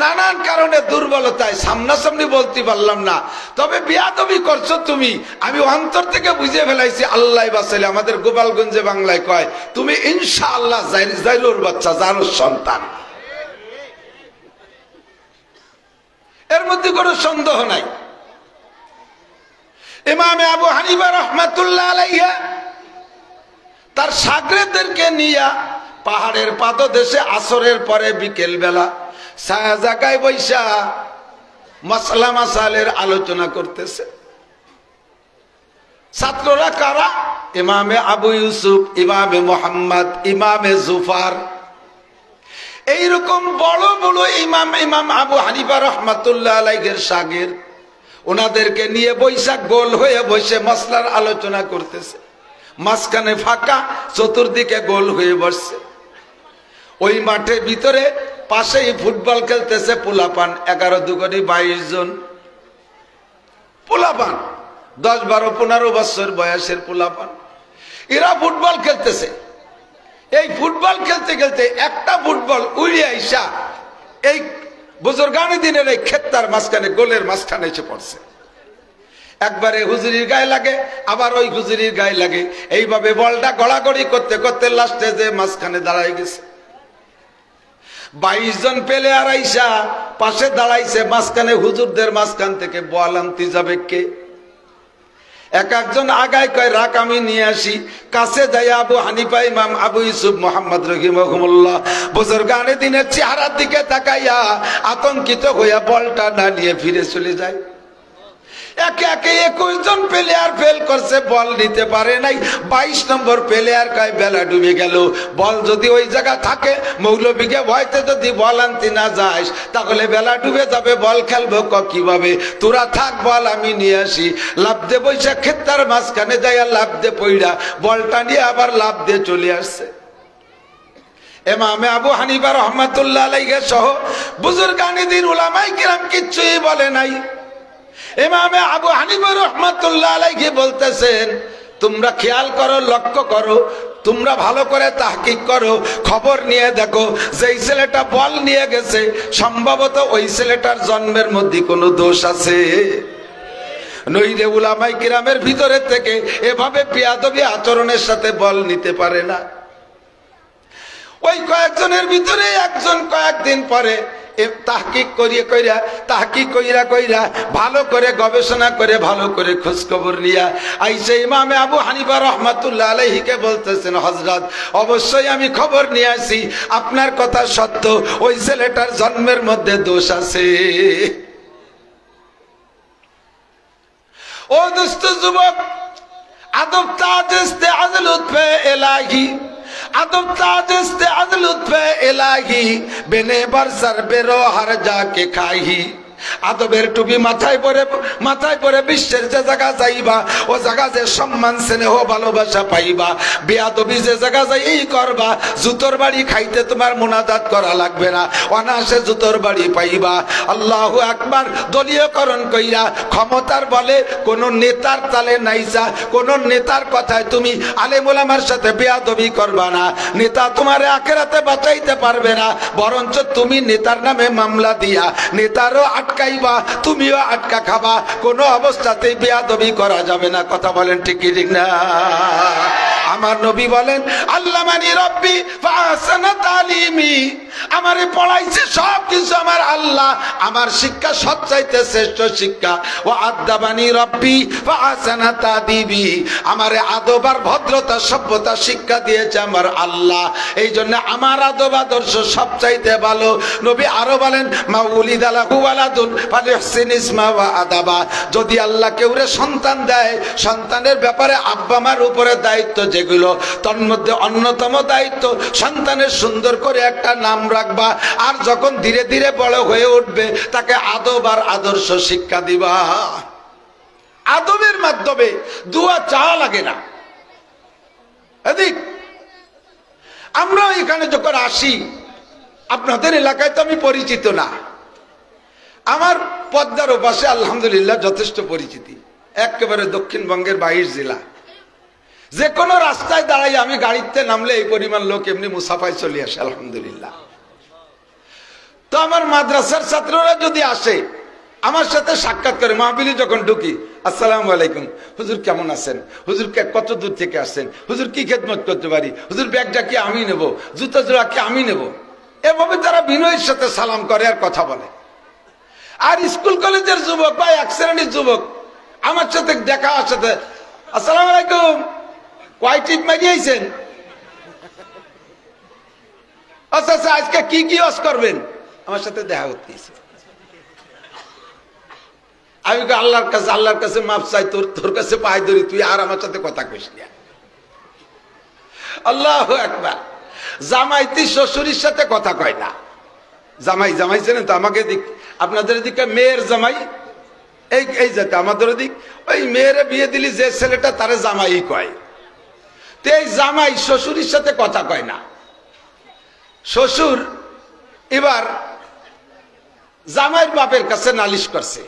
নানান কারণে দুর্বলতায় সামনাসামনি বলতে পারলাম না, তবে বিয়াদবি করছো তুমি, আমি অন্তর থেকে বুঝে ফেলাইছি। আল্লাহ বাঁচাইলে আমাদের গোপালগঞ্জে বাংলায় কয়, তুমি ইনশাআল্লাহ জাইলুর বাচ্চা, জারুর সন্তান, এর মধ্যে কোনো সন্দেহ নাই। ইমামে আবু হানিফা রাহমাতুল্লাহ আলাইহি তার শাগরেদদেরকে নিয়ে পাহাড়ের পাদদেশে আসরের পরে বিকেল বেলা ছায়া জায়গায় বৈশা মাসলা মাসালের আলোচনা করতেছে। ছাত্ররা কারা? ইমামে আবু ইউসুফ, ইমামে মোহাম্মদ, ইমামে জুফার, এইরকম বড় বড় ইমাম ইমাম আবু হানিফা রাহমাতুল্লাহ আলাইহির শাগির, ওনাদেরকে নিয়ে বৈশা গোল হয়ে বসে মাসলার আলোচনা করতেছে। মাঝখানে ফাঁকা, চতুর্দিকে গোল হয়ে বসছে। ওই মাঠের ভিতরে পাশেই ফুটবল খেলতেছে পোলাপান, 11 দুগুণে 22 জন পোলাপান, 10, 12, 15 বছর বয়সের পোলাপান, এরা ফুটবল খেলতেছে। এই ফুটবল খেলতে খেলতে একটা ফুটবল উড়ে আইসা এই বুজুর্গানি দিনের এই ক্ষেত্তার মাঝখানে, গোলের মাঝখানে এসে পড়ছে। একবারে হুজুরির গায়ে লাগে, আবার ওই হুজুরির গায়ে লাগে, এইভাবে বলটা গড়াগড়ি করতে করতে লাস্টে যে মাঝখানে দাঁড়াই গেছে। 22 জন প্লেয়ার আইসা পাশে দাঁড়াইছে, মাঝখানে হুজুরদের মাঝখান থেকে বল আনতে যাবে কে? এক একজন আগায় কয়, রাখ আমি নিয়ে আসি। কাছে যাই আবু হানিফা, ইমাম আবু ইউসুফ মুহাম্মদ রাহিমাহুল্লাহ বুজুর্গানে দিনের চেহারার দিকে তাকাইয়া আতঙ্কিত হইয়া বলটা না নিয়ে ফিরে চলে যায়। একে একে 21 জন প্লেয়ার ফেল করছে, বল নিতে পারে নাই। 22 নম্বর প্লেয়ার কয়, বেলা ডুবে গেল, বল যদি ওই জায়গা থাকে, মৌলবীকে ভয়তে যদি বল আনতে না যাস তাহলে বেলা ডুবে যাবে, বল খেলবো কিভাবে? তোরা থাক, বল আমি নিয়ে আসি। লাভ দে বৈশা ক্ষেত্তার মাঝখানে যাইয়া লাভ দে পইড়া বলটা নিয়ে আবার লাভ দিয়ে চলে আসছে। ইমামে আবু হানিফা রাহমাতুল্লাহ আলাইহি সহ বুজুর্গানি দিন উলামায়ে কিরাম কিচ্ছুই বলে নাই। ইমামে আবু হানিফা রাহমাতুল্লাহ আলাইহি বলতেছেন, তোমরা খেয়াল করো, লক্ষ্য করো, তোমরা ভালো করে তাহকিক করো, খবর নিয়ে দেখো, যেই ছেলেটা বল নিয়ে গেছে সম্ভবত ওই ছেলেটার জন্মের মধ্যে কোনো দোষ আছে। নইলে উলামায়ে কিরামের ভিতরে থেকে এভাবে বেয়াদবি আচরণের সাথে বল নিতে পারে না। ওই কয়েকজনের ভিতরে একজন কয়েকদিন পরে তাহকিক কইরা ভালো করে গবেষণা করে ভালো করে খোঁজ খবর নিয়া আইসে ইমামে আবু হানিফা রাহমাতুল্লাহ আলাইহিকে বলতেছেন, হযরত অবশ্যই আমি খবর নিয়ে আসি, আপনার কথা সত্য, ওই ছেলেটার জন্মের মধ্যে দোষ আছে। ও দোস্ত যুবক, আদব তাজ ইস্তেআজ লুৎফে ইলাহি, আদব তাজ ইস্তেআজ লুৎফে ইলাহি, বেনে বরসর বেরো হর যাকে খাহি। আদবের টুপি মাথায় পরে বিশ্বের যে জায়গা যাইবা, ও জায়গা যে সম্মান স্নেহ ভালোবাসা পাইবা। বেয়াদবি যে জায়গা যাই করবা, জুতোর বাড়ি খাইতে তোমার মুনাজাত করা লাগবে না, অনায়াসে জুতোর বাড়ি পাইবা। আল্লাহু আকবার। দলীয়করণ কইরা ক্ষমতার বলে কোন নেতার তালে নাইসা, কোন নেতার কথায় তুমি আলেম ওলামার সাথে বেয়াদবি করবা না। নেতা তোমার আখিরাতে বাঁচাইতে পারবে না, বরঞ্চ তুমি নেতার নামে মামলা দিয়া নেতারও আটকাইবা, তুমিও আটকা খাবা। কোনো অবস্থাতেই বেয়াদবি করা যাবে না। কথা বলেন ঠিক কি ঠিক না? আমার নবী বলেন, আল্লামানি রব্বি ফাহসানা তালিমি, আমারে পড়াইছে সব কিছু আমার আল্লাহ, আমার শিক্ষা সবচাইতে শ্রেষ্ঠ শিক্ষা। ও আদাবানি রব্বি ফাহসানা তাদিবি, আমারে আদব আর ভদ্রতা সভ্যতা শিক্ষা দিয়েছে আমার আল্লাহ, এই জন্য আমার আদব আদর্শ সবচাইতে ভালো। নবী আরো বলেন, মা উলিদা লাহু ওয়ালাদুন ফালিহসিন ইসমা ওয়া আদাবা, যদি আল্লাহ কেউরে সন্তান দেয়, সন্তানের ব্যাপারে আব্বা মার উপরে দায়িত্ব যেগুলো, তার মধ্যে অন্যতম দায়িত্ব সন্তানের সুন্দর করে একটা নাম রাখবা, আর যখন ধীরে ধীরে বড় হয়ে উঠবে তাকে আদব আর আদর্শ শিক্ষা দিবা। আদবের মাধ্যমে দোয়া চাওয়া লাগে না। এদিক আমরা এখানে যখন আসি, আপনাদের এলাকায় তো আমি পরিচিত না, আমার পদ্মার ওপাশে আলহামদুলিল্লাহ যথেষ্ট পরিচিতি, একেবারে দক্ষিণবঙ্গের 22 জেলা। যে কোনো রাস্তায় দাঁড়াই আমি গাড়িতে নামলে এই পরিমাণ লোক এমনি মুসাফায় চলে আসে আলহামদুলিল্লাহ। তো আমার মাদ্রাসার ছাত্ররা যদি আসে আমার সাথে সাক্ষাৎ করে, মাহফিলে যখন ঢুকি, আসসালামু আলাইকুম হুজুর, কেমন আছেন হুজুর, কত দূর থেকে আসছেন হুজুর, কি খেদমত করতে পারি হুজুর, ব্যাগটা কি আমি নেব, জুতা জোড়া কি আমি নেব, এভাবে তারা বিনয়ের সাথে সালাম করে আর কথা বলে। আর স্কুল কলেজের যুবক বা এক শ্রেণীর যুবক আমার সাথে দেখা সাথে, আসসালামু আলাইকুম, কয় টিপ মারিয়েছেন, আচ্ছা আচ্ছা আজকে কি কি ওয়াজ করবেন, আমার সাথে দেখা করতেছে। আমি আল্লাহর কাছে মাপ চাই, তোর কাছে পায়ে ধরি, তুই আর আমার সাথে কথা কইস না। আল্লাহু আকবার। জামাইতি শ্বশুরের সাথে কথা কয় না। জামাই চেনেন তো? আমাকে দিক, আপনাদের দিকে মেয়ের জামাই, এই যাতে আমাদের দিক ওই মেয়েরে বিয়ে দিলি যে ছেলেটা তারে জামাই কয়, তো এই জামাই শ্বশুরের সাথে কথা কয় না। শ্বশুর এবার জামাইয়ের বাপের কাছে নালিশ করছে,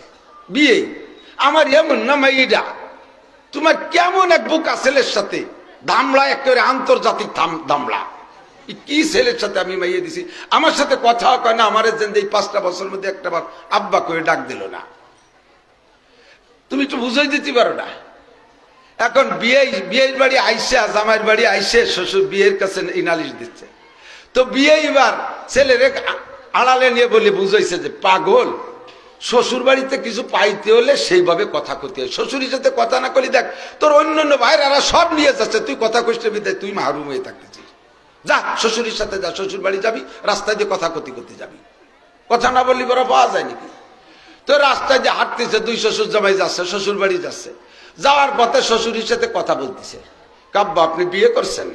বিয়ে আমার এমন না মাইডা, তোমার কেমন এক বুকা ছেলের সাথে দামলা, একেবারে আন্তর্জাতিক দামলা, কি ছেলের সাথে আমি মাইয়ে দিছি, আমার সাথে কথা কয় না, আমার এই 5টা বছরের মধ্যে একটা বার আব্বা করে ডাক দিল না, তুমি একটু বুঝাই দিতে পারো না। এখন বিয়ের বাড়ি আইসা, জামাইয়ের বাড়ি আইসে শ্বশুর বিয়ের কাছে এই নালিশ দিচ্ছে। তো বিয়ে এবার ছেলের আড়ালে নিয়ে বলে বুঝাইছে যে পাগল, শ্বশুর বাড়িতে কিছু পাইতে হলে সেইভাবে কথা কইতে হয়, শ্বশুরের সাথে কথা না করলে দেখ তোর অন্য ভাইরা সব নিয়ে যাচ্ছে, তুই কথা কইতে বিদায় তুই মাহরুম হয়ে থাকতেছিস, যা শ্বশুরের সাথে যা, শ্বশুর বাড়ি যাবি, রাস্তায় দিয়ে কথা করতে যাবি, কথা না বললি বড় পাওয়া যায় নাকি। তো রাস্তায় যে হাঁটতেছে, 2 শ্বশুর জামাই যাচ্ছে, শ্বশুর বাড়ি যাচ্ছে, যাওয়ার পথে শ্বশুরের সাথে কথা বলতেছে, কাব্বা আপনি বিয়ে করছেন?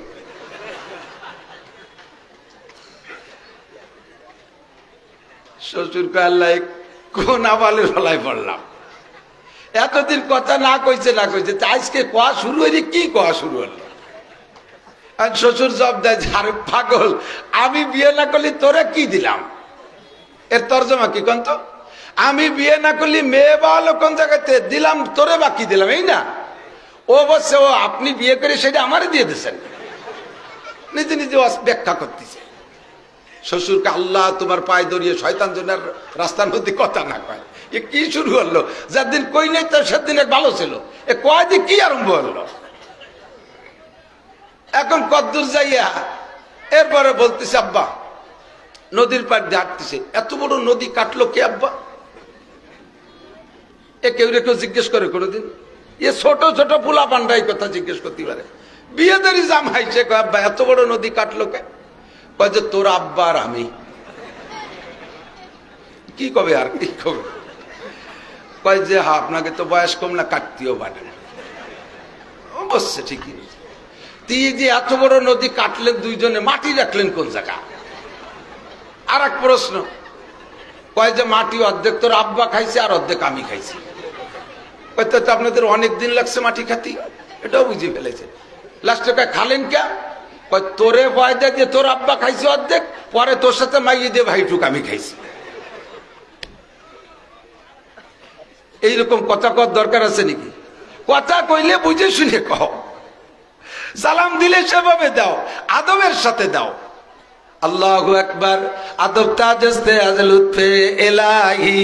শ্বশুর কয় আল্লাহ কোন আবালের ফলায় পড়লাম, এতদিন কথা না কইছে আজকে কোয়া শুরু হইলে কি কোয়া শুরু হলো। আর শ্বশুর জব দেয়, আরে পাগল, আমি বিয়ে না করলে তোরা কি দিলাম, এর তর্জমা কি কন্ত, আমি বিয়ে না করলে মেয়ে বা হলো কোন জায়গাতে দিলাম, তোরে বাকি দিলাম, এই না। ও বলছে ও আপনি বিয়ে করে সেটা আমারে দিয়ে দিয়েছেন, নিজে নিজে ব্যাখ্যা করতেছে। শ্বশুরকে আল্লাহ তোমার পায়ে ধরিয়ে শয়তান জনের রাস্তার মধ্যে কথা না কয়, এ কি শুরু হলো, যার দিন কই নাই তার সেদিন ভালো ছিল, এ কয় দিয়ে কি আরম্ভ হলো। এখন কদ্দূর যাইয়া এরপরে বলতেছে আব্বা নদীর পাড় দিয়ে হাঁটতেছে, এত বড় নদী কাটলো কে আব্বা, এ কেউ জিজ্ঞেস করে কোনোদিন, এ ছোট ছোট পোলা পান্ডা এই কথা জিজ্ঞেস করতে পারে। বিয়েদারি জামাইছে কয় আব্বা এত বড় নদী কাটলো কে, কয় যে তোর আব্বা আর আমি। কি কবে আর কি কবে, কয় যে হ্যাঁ আপনাকে তো বয়স কম না, কাটতেও পারেন, বসছে ঠিকই। তুই যে এত বড় নদী কাটলেন দুইজনে, মাটি রাখলেন কোন জায়গা? আর এক প্রশ্ন, কয় যে মাটি অর্ধেক তোর আব্বা খাইছে আর অর্ধেক আমি খাইছি। তো আপনাদের অনেক দিন লাগছে মাটি খাতি, এটাও বুঝে ফেলেছে। লাস্টে কয় খালেন কে, কয় তোরে পয়দা দিয়ে তোর আব্বা খাইছে অর্ধেক, পরে তোর সাথে মাইয়ে দিয়ে ভাইটুক আমি খাইছি। এইরকম কথা কর দরকার আছে নাকি? কথা কইলে বুঝে শুনে কও, সালাম দিলে সেভাবে দাও, আদবের সাথে দাও। আল্লাহু আকবার। আদব তাজস্তে আজ লুৎফে ইলাহি,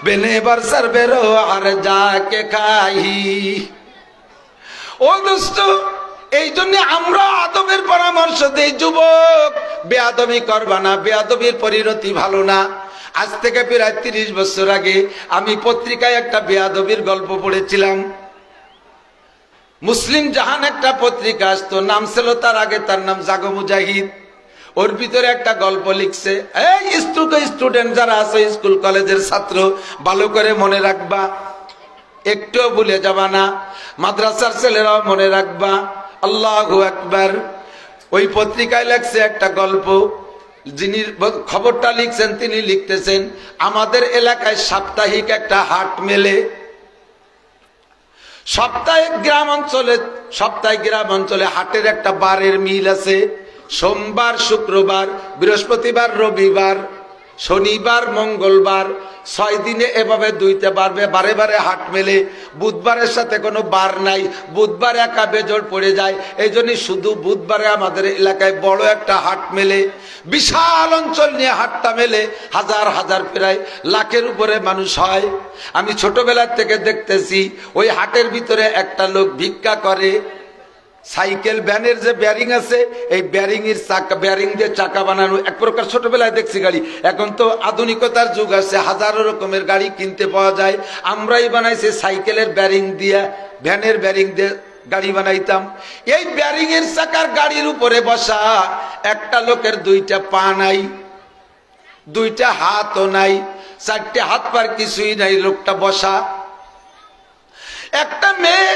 বেনে বরসর বেরো আর যাকে খাহি। ও দোস্ত, এই জন্য আমরা আদবের পরামর্শ দেই, যুবক বেয়াদবি করবা না, বেয়াদবির পরিণতি ভালো না। আজ থেকে প্রায় 30 বছর আগে আমি পত্রিকায় একটা বেয়াদবির গল্প পড়েছিলাম। মুসলিম জাহান একটা পত্রিকা আসতো, নাম ছিল তার আগে তার নাম জাগো মুজাহিদ। ওর ভিতরে একটা গল্প লিখছে, এই স্টুডেন্ট যারা আছে, স্কুল কলেজের ছাত্র, ভালো করে মনে রাখবা, একটুও ভুলে যাবা না, মাদ্রাসার ছেলেরাও মনে রাখবা। আল্লাহু আকবার। ওই পত্রিকায় লেখছে একটা গল্প, যিনি খবরটা লিখছেন তিনি লিখতেছেন, আমাদের এলাকায় সাপ্তাহিক একটা হাট মেলে। সপ্তাহে গ্রাম অঞ্চলে হাটের একটা বারের মিল আছে। সোমবার, শুক্রবার, বৃহস্পতিবার, রবিবার, শনিবার, মঙ্গলবার, 6 দিনে এভাবে 2তে বারে বারে হাট মেলে। বুধবারের সাথে কোনো বার নাই, বুধবার একা বেজোড় পড়ে যায়। এই জন্যই শুধু বুধবারে আমাদের এলাকায় বড় একটা হাট মেলে, বিশাল অঞ্চল নিয়ে হাটটা মেলে, হাজার হাজার প্রায় লাখের উপরে মানুষ হয়। আমি ছোটবেলার থেকে দেখতেছি ওই হাটের ভিতরে একটা লোক ভিক্ষা করে। সাইকেল ভ্যানের যে ব্যারিং আছে, এই ব্যারিং এর চাকা, ব্যারিং দিয়ে চাকা বানানো এক প্রকার ছোটবেলায় দেখছি গাড়ি। এখন তো আধুনিকতার যুগ আছে, হাজারো রকমের গাড়ি কিনতে পাওয়া যায়। আমরাই বানাইছি সাইকেলের ব্যারিং দিয়ে, ভ্যানের ব্যারিং দিয়ে গাড়ি বানাইতাম। এই ব্যারিং এর চাকার গাড়ির উপরে বসা একটা লোকের দুইটা পা নাই, দুইটা হাতও নাই, চারটে হাত পার কিছুই নাই, লোকটা বসা। একটা মেয়ে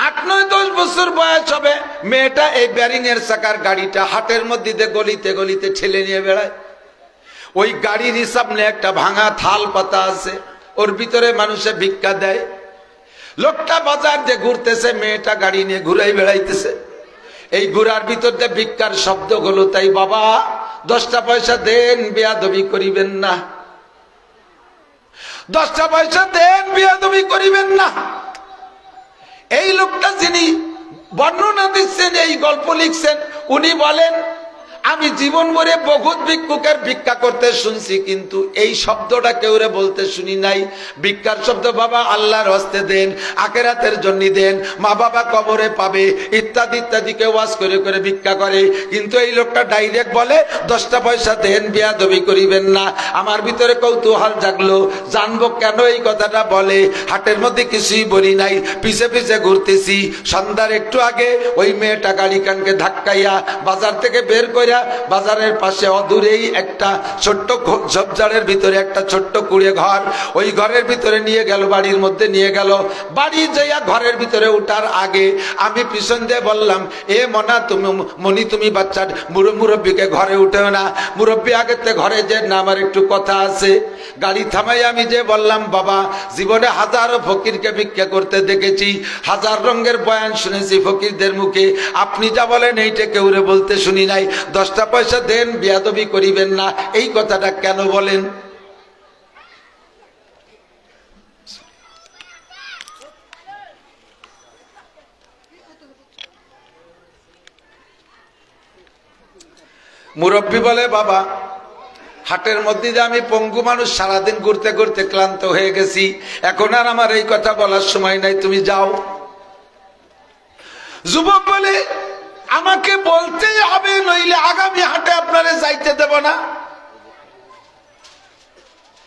8-9-10 বছর বয়স হবে, মেয়েটা এই ব্যারিং এর চাকার গাড়িটা হাটের মধ্যে দিয়ে গলিতে গলিতে ঠেলে নিয়ে বেড়ায়। ওই গাড়ির সামনে একটা ভাঙা থাল পাতা আছে, ওর ভিতরে মানুষে ভিক্ষা দেয়। লোকটা বাজার দিয়ে ঘুরতেছে, মেয়েটা গাড়ি নিয়ে ঘুরাই বেড়াইতেছে। এই ঘুরার ভিতর দিয়ে ভিক্ষার শব্দ হলো, তাই বাবা 10টা পয়সা দেন, বেয়াদবি করিবেন না, 10টা পয়সা দেন, বেয়াদবি করিবেন না। এই লোকটা যিনি বর্ণনা দিচ্ছেন, এই গল্প লিখছেন, উনি বলেন আমি জীবন ভরে বহুত ভিক্ষুকের ভিক্ষা করতে শুনছি, কিন্তু এই শব্দটা কেউরে বলতে শুনি নাই। ভিক্ষার শব্দ বাবা আল্লাহর হস্তে দেন, আখিরাতের জন্য দেন, মা বাবা কবরে পাবে, ইত্যাদি ইত্যাদিকে ওয়াজ করে করে ভিক্ষা করে। কিন্তু এই লোকটা ডাইরেক্ট বলে 10টা পয়সা দেন, বেয়াদবি করিবেন না। আমার ভিতরে কৌতূহল জাগলো, জানবো কেন এই কথাটা বলে। হাটের মধ্যে কিছুই বলি নাই, পিছে পিছে ঘুরতেছি। সন্ধ্যার একটু আগে ওই মেয়েটা গাড়ি কানকে ধাক্কাইয়া বাজার থেকে বের করে বাজারের পাশে অদূরেই একটা ছোট্ট ঝোপঝাড়ের ভিতরে একটা ছোট্ট কুড়ে ঘর, ওই ঘরের ভিতরে নিয়ে গেল, বাড়ির মধ্যে নিয়ে গেল। বাড়ি যাইয়া ঘরের ভিতরে উঠার আগে আমি পিছন দিয়ে বললাম, এ মনা তুমি মনি, তুমি বাচ্চার মুরব্বীকে ঘরে উঠেও না, মুরব্বী আগেতে ঘরে যে না, আমার একটু কথা আছে। গাড়ি থামাই আমি যে বললাম, বাবা জীবনে হাজারো ফকিরকে ভিক্ষা করতে দেখেছি, হাজার রঙের বয়ান শুনেছি ফকিরদের মুখে, আপনি যা বলেন এইটা কেউরে বলতে শুনি নাই। 10টা পয়সা দেন, বেয়াদবি করিবেন না, এই কথাটা কেন বলেন? মুরব্বী বলে, বাবা হাটের মধ্যে যে আমি পঙ্গু মানুষ, সারাদিন ঘুরতে ঘুরতে ক্লান্ত হয়ে গেছি, এখন আর আমার এই কথা বলার সময় নাই, তুমি যাও। যুবক বলে, আমাকে বলতেই হবে, নইলে আগামী হাটে আপনারে যাইতে দেব না।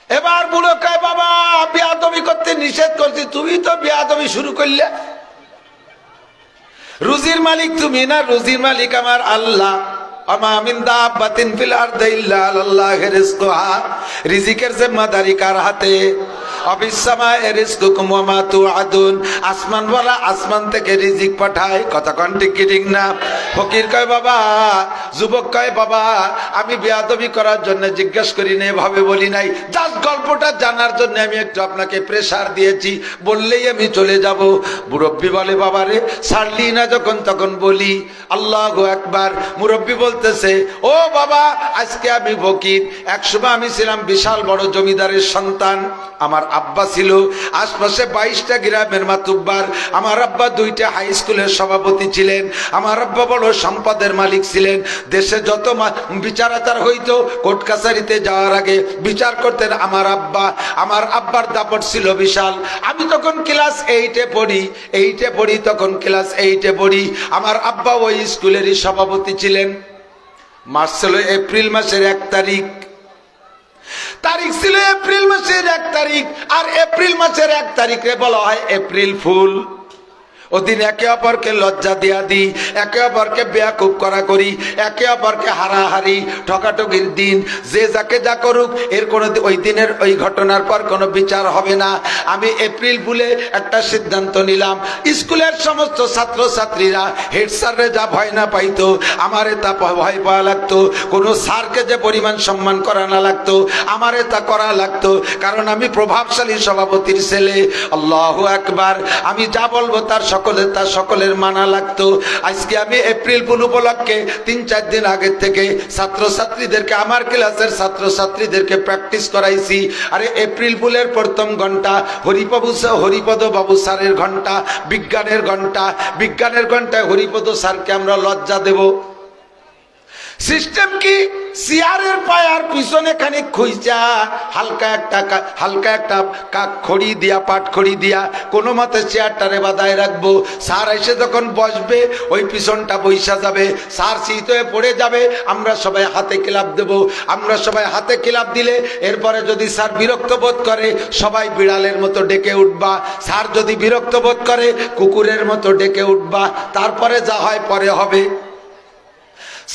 এবার বুড়ো কয়, বাবা বেয়াদবি করতে নিষেধ করছি, তুমি তো বেয়াদবি শুরু করলে। রুজির মালিক তুমি না, রুজির মালিক আমার আল্লাহ। রিজিকের জিম্মাদারি কার হাতে? আসমান বলা আসমান থেকে রিজিক পাঠায়, কথা কোন ঠিক ঠিক না? ফকির কয় বাবা, যুবক কয় বাবা আমি বেয়াদবি করার জন্য জিজ্ঞেস করি নাই, ভাবে বলি নাই, জাস্ট গল্পটা জানার জন্য আমি একটু আপনাকে প্রেসার দিয়েছি, বললেই আমি চলে যাব। মুরব্বী বলে, বাবা রে ছাড়লি না যখন তখন বলি। আল্লাহু আকবার। মুরব্বী বলতেছে, ও বাবা আজকে আমি ফকির, একসময় আমি ছিলাম বিশাল বড় জমিদারের সন্তান। আমার আব্বা ছিল আশপাশে 22টা গ্রামের মাতুব্বার। আমার আব্বা 2টা হাই স্কুলের সভাপতি ছিলেন। আমার আব্বা বড় সম্পদের মালিক ছিলেন। দেশে যত বিচার আচার হইতো, কোর্ট কাছারিতে যাওয়ার আগে বিচার করতেন আমার আব্বা। আমার আব্বার দাপট ছিল বিশাল। আমি তখন ক্লাস 8-এ পড়ি, তখন ক্লাস 8-এ পড়ি। আমার আব্বা ওই স্কুলেরই সভাপতি ছিলেন। মাস ছিল এপ্রিল মাসের 1 তারিখ, তারিখ ছিল এপ্রিল মাসের 1 তারিখ। আর এপ্রিল মাসের 1 তারিখে বলা হয় এপ্রিল ফুল। ওদিন একে অপরকে লজ্জা দিয়া দিই, একে অপরকে বেয়াকুব করা করি, একে অপরকে হারাহারি ঠকাঠকির দিন। যে যাকে যা করুক, এর কোনো ওই দিনের ওই ঘটনার পর কোনো বিচার হবে না। আমি এপ্রিল ফুলে একটা সিদ্ধান্ত নিলাম, স্কুলের সমস্ত ছাত্রছাত্রীরা হেড স্যাররে যা ভয় না পাইতো, আমারে তা ভয় পাওয়া লাগতো। কোনো স্যারকে যে পরিমাণ সম্মান করা না লাগতো, আমারে তা করা লাগতো, কারণ আমি প্রভাবশালী সভাপতির ছেলে। আল্লাহু আকবার। আমি যা বলবো তার সকলের মানা লাগতো। আজকে আমি এপ্রিল ফুল উপলক্ষে 3-4 দিন আগের থেকে ছাত্রছাত্রীদেরকে, আমার ক্লাসের ছাত্রছাত্রীদেরকে প্র্যাকটিস করাইছি। আরে এপ্রিল ফুলের প্রথম ঘন্টা হরিপদ বাবু স্যারের ঘন্টা, বিজ্ঞানের ঘন্টায় হরিপদ স্যারকে আমরা লজ্জা দেব? সিস্টেম কি? চেয়ারের পায়ার পিছনে খানিক খুঁজা হালকা একটা খড়ি দিয়া, পাট খড়ি দিয়া কোনো মতে চেয়ারটারে বাঁধায় রাখবো। স্যার এসে যখন বসবে ওই পিছনটা বইসা যাবে, স্যার শীত হয়ে পড়ে যাবে, আমরা সবাই হাতে ক্লাব দেব। আমরা সবাই হাতে ক্লাব দিলে এরপরে যদি স্যার বিরক্ত বোধ করে সবাই বিড়ালের মতো ডেকে উঠবা, স্যার যদি বিরক্ত বোধ করে কুকুরের মতো ডেকে উঠবা, তারপরে যা হয় পরে হবে।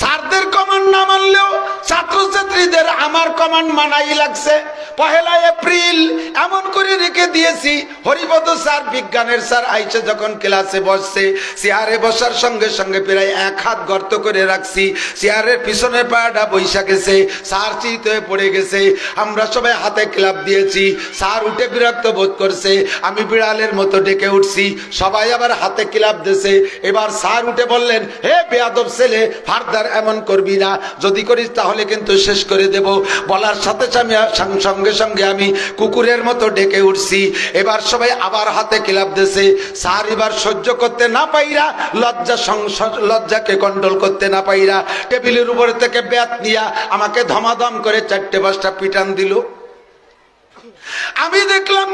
স্যারদের কমান্ড না মানলেও ছাত্রছাত্রীদের আমার কমান্ড মানাই লাগছে। 1 এপ্রিল এমন করে রেখে দিয়েছি, হরিপদ স্যার বিজ্ঞানের স্যার আইসে যখন ক্লাসে বসছে, চেয়ারে বসার সঙ্গে সঙ্গে প্রায় 1 হাত গর্ত করে রাখছি, চেয়ারের পিছনের পায়াটা বৈশা গেছে, স্যার চিত হয়ে পড়ে গেছে, আমরা সবাই হাতে ক্লাব দিয়েছি। স্যার উঠে বিরক্ত বোধ করছে, আমি বিড়ালের মতো ডেকে উঠছি, সবাই আবার হাতে ক্লাব দিয়েছে। এবার স্যার উঠে বললেন, হে বেয়াদব ছেলে, ফার্দার এমন করবি না, যদি করিস তাহলে কিন্তু শেষ করে দেব। বলার সাথে সঙ্গে সঙ্গে আমি কুকুরের মতো ডেকে উঠছি। এবার সবাই আবার হাতে ক্লাব দিয়েছে। স্যার এবার সহ্য করতে না পাইরা, লজ্জাকে কন্ট্রোল করতে না পাইরা টেবিলের উপর থেকে ব্যাট নিয়া আমাকে ধমাধম করে 4-5টা পিটান দিল। আমি দেখলাম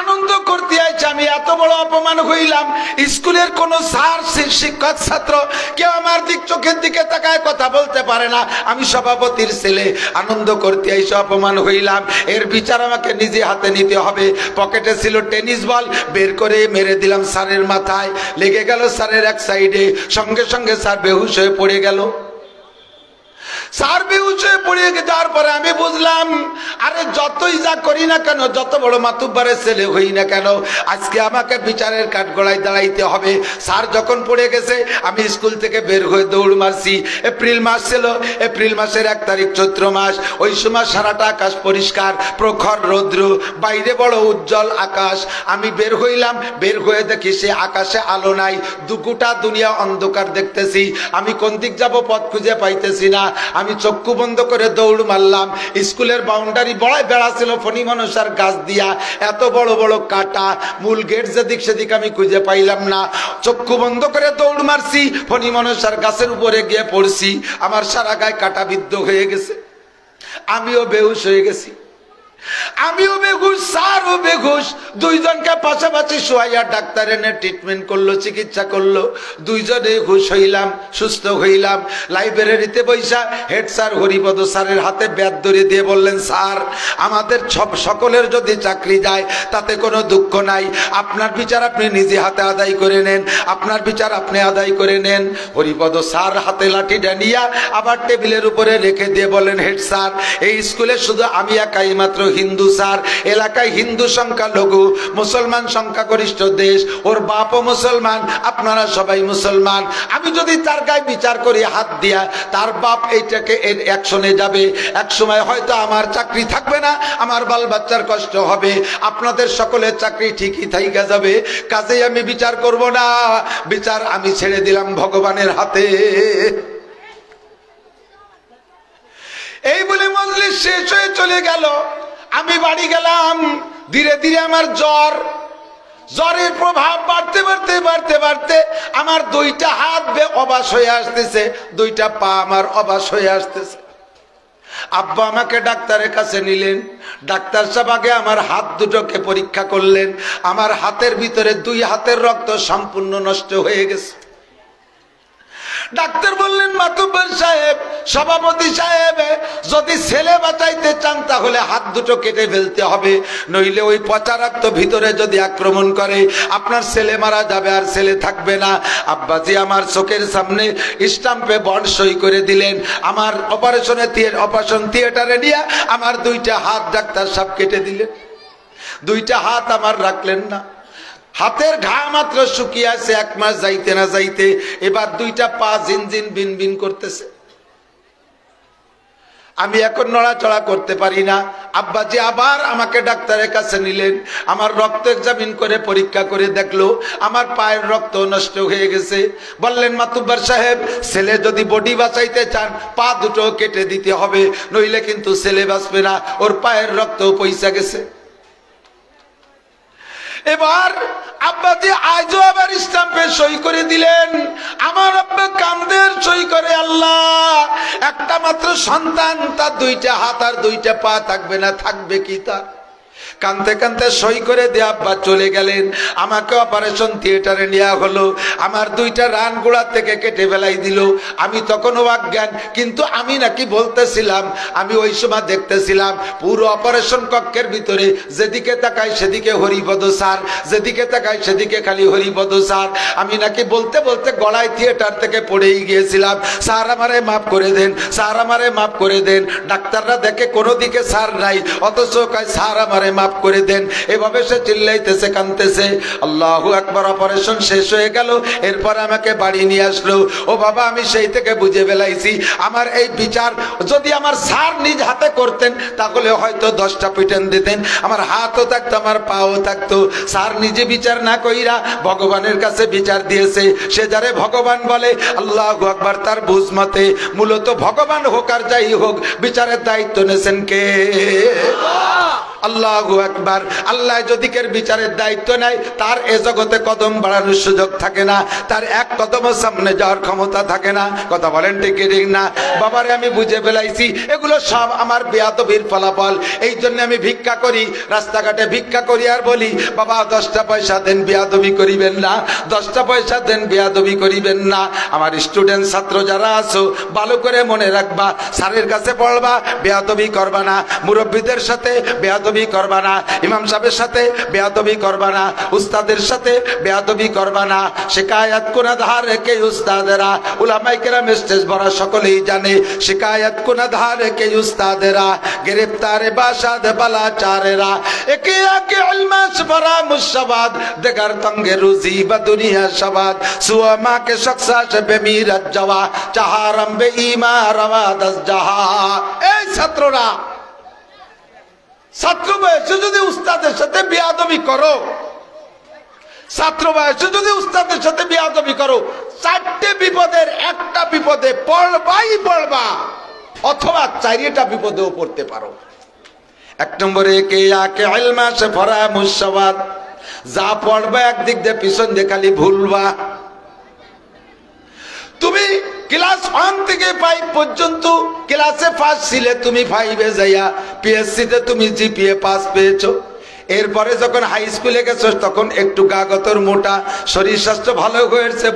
আনন্দ করতে আইছে, আমি এত বড় অপমান হইলাম। স্কুলের কোন স্যার, শিক্ষক, ছাত্র কেউ আমার চোখের দিকে তাকায় কথা বলতে পারে না। আমি সভাপতির ছেলে, আনন্দ করতে আইছে, অপমান হইলাম। এর বিচার আমাকে নিজে হাতে নিতে হবে। পকেটে ছিল টেনিস বল, বের করে মেরে দিলাম স্যারের মাথায়, লেগে গেল স্যারের এক সাইডে। সঙ্গে সঙ্গে স্যার বেহুশ হয়ে পড়ে গেল। স্যার বেহুশ হয়ে পড়ে যাওয়ার পরে আমি বুঝলাম, আরে যতই যা করি না কেন, যত বড় মাতুব্বারের ছেলে হই না কেন, আজকে আমাকে বিচারের কাঠগড়ায় দাঁড়াইতে হবে। স্যার যখন পড়ে গেছে, আমি স্কুল থেকে বের হয়ে দৌড় মারছি। এপ্রিল মাস ছিল, এপ্রিল মাসের 1 তারিখ, চৈত্র মাস। ওই সময় সারাটা আকাশ পরিষ্কার, প্রখর রৌদ্র, বাইরে বড় উজ্জ্বল আকাশ। আমি বের হইলাম, বের হয়ে দেখি সে আকাশে আলো নাই, গোটা দুনিয়া অন্ধকার দেখতেছি। আমি কোন দিক যাব পথ খুঁজে পাইতেছি না। আমি চক্ষু বন্ধ করে দৌড় মারলাম। স্কুলের বাউন্ডারি বড় বেড়া ছিল ফণি মনসার গাছ দিয়া, এত বড় বড় কাটা, মূল গেট যেদিক সেদিক আমি খুঁজে পাইলাম না। চক্ষু বন্ধ করে দৌড় মারছি, ফণি মনসার গাছের উপরে গিয়ে পড়ছি। আমার সারা গায়ে কাটা বিদ্ধ হয়ে গেছে, আমিও বেহুশ হয়ে গেছি। আমিও বেহুশ, স্যারও বেহুশ। দুইজনকে পাশাপাশি শোয়াইয়া ডাক্তার এনে ট্রিটমেন্ট করলো, চিকিৎসা করলো। দুইজনে হুশ হইলাম, সুস্থ হইলাম। লাইব্রেরিতে বৈশা হেড স্যার হরিপদ স্যারের হাতে ব্যাট ধরে দিয়ে বললেন, স্যার আমাদের সকলের যদি চাকরি যায় তাতে কোনো দুঃখ নাই, আপনার বিচার আপনি নিজে হাতে আদায় করে নেন, আপনার বিচার আপনি আদায় করে নেন। হরিপদ স্যার হাতে লাঠিটা নিয়া আবার টেবিলের উপরে রেখে দিয়ে বলেন, হেড স্যার এই স্কুলে শুধু আমি একাই মাত্র হিন্দু স্যার, এলাকায় হিন্দু সংখ্যা লঘু, মুসলমান সংখ্যাগরিষ্ঠ দেশ, ওর বাপও মুসলমান, আপনারা সবাই মুসলমান। আমি যদি তার গায়ে বিচার করি হাত দিয়া, তার বাপ এইটাকে এর অ্যাকশনে যাবে। এক সময় হয়তো আমার চাকরি থাকবে না, আমার বাল বাচ্চার কষ্ট হবে, আপনাদের সকলের চাকরি ঠিকই থাইকা যাবে। কাজেই আমি বিচার করব না, বিচার আমি ছেড়ে দিলাম ভগবানের হাতে। এই বলে মজলিস শেষ হয়ে চলে গেল। আমি বাড়ি গেলাম। ধীরে ধীরে আমার জ্বরের প্রভাব বাড়তে বাড়তে বাড়তে বাড়তে আমার 2টা হাত অবাস হয়ে আসতেছে, 2টা পা আমার অবাস হয়ে আসতেছে। আব্বা আমাকে ডাক্তারের কাছে নিলেন। ডাক্তার সাহেব আগে আমার হাত দুটোকে পরীক্ষা করলেন। আমার হাতের ভিতরে 2 হাতের রক্ত সম্পূর্ণ নষ্ট হয়ে গেছে। ডাক্তার বললেন, মাতুব্বর সাহেব, সভাপতি সাহেব, যদি ছেলে বাঁচাইতে চান তাহলে হাত দুটো কেটে ফেলতে হবে, নইলে ওই পচা রক্ত ভিতরে যদি আক্রমণ করে আপনার ছেলে মারা যাবে, আর ছেলে থাকবে না। আব্বাজি আমার চোখের সামনে স্টাম্পে বন্ড সই করে দিলেন। আমার অপারেশন থিয়েটারে নিয়ে আমার 2টা হাত ডাক্তার সাহেব কেটে দিলেন। 2টা হাত আমার রাখলেন না। হাতের ঘা মাত্র শুকিয়ে আছে, 1 মাস যাইতে না যাইতে এবার 2টা পা জিনজিন বিন বিন করতেছে। আমি এখন নড়াচড়া করতে পারি না। আব্বাজি আবার আমাকে ডাক্তারের কাছে নিলেন। আমার রক্ত এক্সামিন করে পরীক্ষা করে দেখলো আমার পায়ের রক্ত নষ্ট হয়ে গেছে। বললেন মাতুব্বার সাহেব, ছেলে যদি বডি বাঁচাইতে চান পা দুটো কেটে দিতে হবে, নইলে কিন্তু ছেলে বাঁচবে না, ওর পায়ের রক্ত পয়সা গেছে। এবার আব্বাজি আজও আবার স্টাম্পে সই করে দিলেন। আমার আব্বা কান্দের সই করে, আল্লাহ একটা মাত্র সন্তান, তার দুইটা হাত আর দুইটা পা থাকবে না, থাকবে কি তার? কানতে কানতে সই করে দিয়ে আব্বা চলে গেলেন। আমাকে অপারেশন থিয়েটারে নেওয়া হলো। আমার দুইটা রান গোড়া থেকে কেটে ফেলাই দিল। আমি তখনও অজ্ঞান, কিন্তু আমি নাকি বলতেছিলাম, আমি ওই সময় দেখতেছিলাম পুরো অপারেশন কক্ষের ভিতরে যেদিকে তাকাই সেদিকে হরিপদ স্যার, যেদিকে তাকাই সেদিকে খালি হরিপদ স্যার। আমি নাকি বলতে বলতে গলায় থিয়েটার থেকে পড়েই গিয়েছিলাম, স্যার আমারে মাফ করে দেন, স্যার আমারে মাফ করে দেন। ডাক্তাররা দেখে কোনো দিকে স্যার নাই, অথচ কয় স্যার আমারে মাফ করে দেন। এভাবে সে চিল্লাইতেছে, কাঁদতেছে। আল্লাহু আকবার। অপারেশন শেষ হয়ে গেল। এরপর আমাকে বাড়ি নিয়ে আসলো। ও বাবা, আমি সেই থেকে বুঝে ফেলাইছি আমার এই বিচার যদি আমার স্যার নিজ হাতে করতেন তাহলে হয়তো 10টা পিটন দিতেন, আমার হাতও থাকতো, আমার পাও থাকতো। স্যার নিজে বিচার না কইরা ভগবানের কাছে বিচার দিয়েছে। সে যারে ভগবান বলে, আল্লাহু আকবার, তার বুঝ মতে মূলত ভগবান হোক আর যাই হোক, বিচারের দায়িত্ব নেছেন কে? আল্লাহু আকবার। আল্লাহ যদি কের বিচারের দায়িত্ব নেয়, তার এ জগতে কদম বাড়ানোর সুযোগ থাকে না, তার এক কদম সামনে যাওয়ার ক্ষমতা থাকে না। কথা বলেন ঠিক ঠিক না? বাবারে আমি বুঝে ফেলাইছি এগুলো সব আমার বেয়াদবির ফলাফল। এই জন্য আমি ভিক্ষা করি, রাস্তাঘাটে ভিক্ষা করি আর বলি, বাবা 10টা পয়সা দেন, বেয়াদবি করিবেন না, 10টা পয়সা দেন, বেয়াদবি করিবেন না। আমার স্টুডেন্ট ছাত্র যারা আছো ভালো করে মনে রাখবা, স্যারের কাছে পড়বা, বেয়াদবি করবা না, মুরব্বীদের সাথে বেয়াদবি করবা না, ইমাম সাহেবের সাথে বেয়াদবি করবা না, উস্তাদের সাথে বেয়াদবি করবা না। শিকায়াত গুনাহগার কে উস্তাদেরা, উলামায়ে কেরাম স্টেজ ভরা সকলেই জানে, শিকায়াত গুনাহগার কে উস্তাদেরা, গ্রেফতারে বাসাদ বালা চারেরা, একে একে ইলমাস ভরা মুশাবাদ, দেগার তঙ্গে রুজি বা দুনিয়া সবাদ, সুয়ামা কে শখসাস বেমিরাত জাওয়া, চাহারাম বে ইমা রাওয়াদাস জাহা। এই ছাত্ররা, ছাত্র বয়সে যদি উস্তাদের সাথে বেয়াদবি করো, ছাত্র বয়সে যদি উস্তাদের সাথে বেয়াদবি করো, 4টে বিপদের একটা বিপদে পড়বাই পড়বা, অথবা 4টা বিপদেও পড়তে পারো। 1 নম্বরে কে আকে ইলমা সে ভরা মুশাবাদ, যা পড়বা একদিক দিয়ে পিছন দিয়ে খালি ভুলবা। তুমি ক্লাস 1 থেকে 5 পর্যন্ত ক্লাসে ফার্স্ট ছিলে, তুমি 5-এ যাইয়া পিএসসি তে তুমি জিপিএ পাস পেয়েছো। এরপরে যখন হাই স্কুলে গেছো তখন একটু গাগতর মোটা, শরীর স্বাস্থ্য ভালো হয়েছে,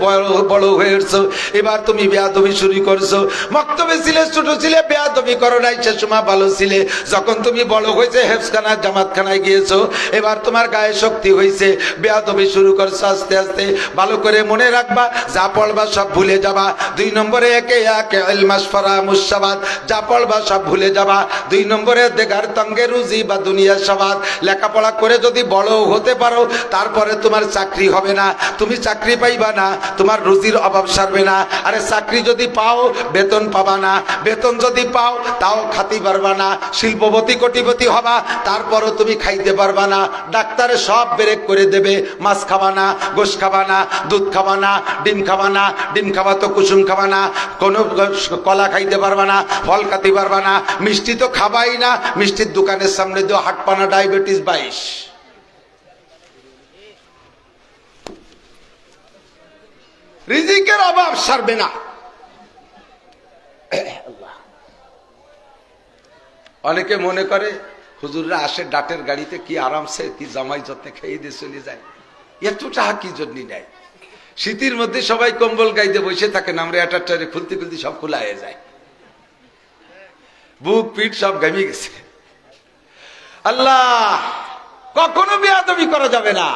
বড় হয়েছো, এবার তুমি বেয়াদবি শুরু করছো। মক্তবে ছিলে, ছোট ছিলে, বেয়াদবি করো নাই, সে সময় ভালো ছিলে। যখন তুমি বড় হয়েছে, হেফসখানা জামাতখানায় গিয়েছো, এবার তোমার গায়ে শক্তি হয়েছে, বেয়াদবি শুরু করছো আস্তে আস্তে। ভালো করে মনে রাখবা, যা পড়বা সব ভুলে যাবা। 2 নম্বরে একে একে ইলমাস ফরা মুশাবাদ, যা পড়বা সব ভুলে যাবা। 2 নম্বরে দেগার তঙ্গে রুজি বা দুনিয়া সবাদ, লেখাপড়া করে যদি বড় হতে পারো, তারপরে তোমার চাকরি হবে না, তুমি চাকরি পাইবা না, তোমার রুজির অভাব সারবে না। আরে চাকরি যদি পাও বেতন পাবা না, বেতন যদি পাও তাও খাতি পারবা না, শিল্পপতি কোটিপতি হবা, তারপরও তুমি খাইতে পারবা না। ডাক্তারে সব ব্রেক করে দেবে, মাছ খাবা না, গোশ খাবা না, দুধ খাবা না, ডিম খাবা না, ডিম খাবা তো কুসুম খাবা না, কোনো কলা খাইতে পারবা না, ফল খাতে পারবা না, মিষ্টি তো খাবাই না, মিষ্টির দোকানের সামনে দিও হাটপানা, ডায়াবেটিস 22। রিজিকের অভাব সারবে না। অনেকে মনে করে হুজুররা আসে ডাটের গাড়িতে, কি আরামসে, কি জামাই যত্নে খেয়ে দিয়ে চলে যায়, এত টাকা কি জন্য নেয়? শীতের মধ্যে সবাই কম্বল গাইতে বসে থাকেন, আমরা এটারে খুলতে খুলতে সব খোলা হয়ে যায়, বুক পিঠ সব গামিয়ে গেছে। আল্লাহ, কখনো বেয়াদবি করা যাবে না,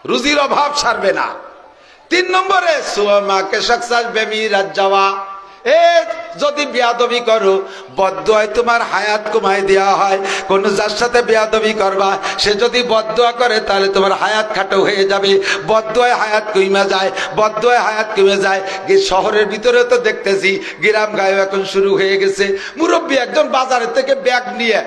রুজির অভাব সারবে না। 3 নম্বরে সুয়ামাকে শখসাস বেমিরাত যাওয়া, এ যদি বেয়াদবি করো বদদুয়ায় তোমার হায়াত কমায় দেওয়া হয়। কোন যার সাথে বেয়াদবি করবা সে যদি বদদুয়া করে তাহলে তোমার হায়াত খাটো হয়ে যাবে। বদদুয়ায় হায়াত কমে যায়, বদদুয়ায় হায়াত কমে যায়। শহরের ভিতরে তো দেখতেছি গ্রাম গায়ে এখন শুরু হয়ে গেছে। মুরব্বী একজন বাজারের থেকে ব্যাগ নিয়ে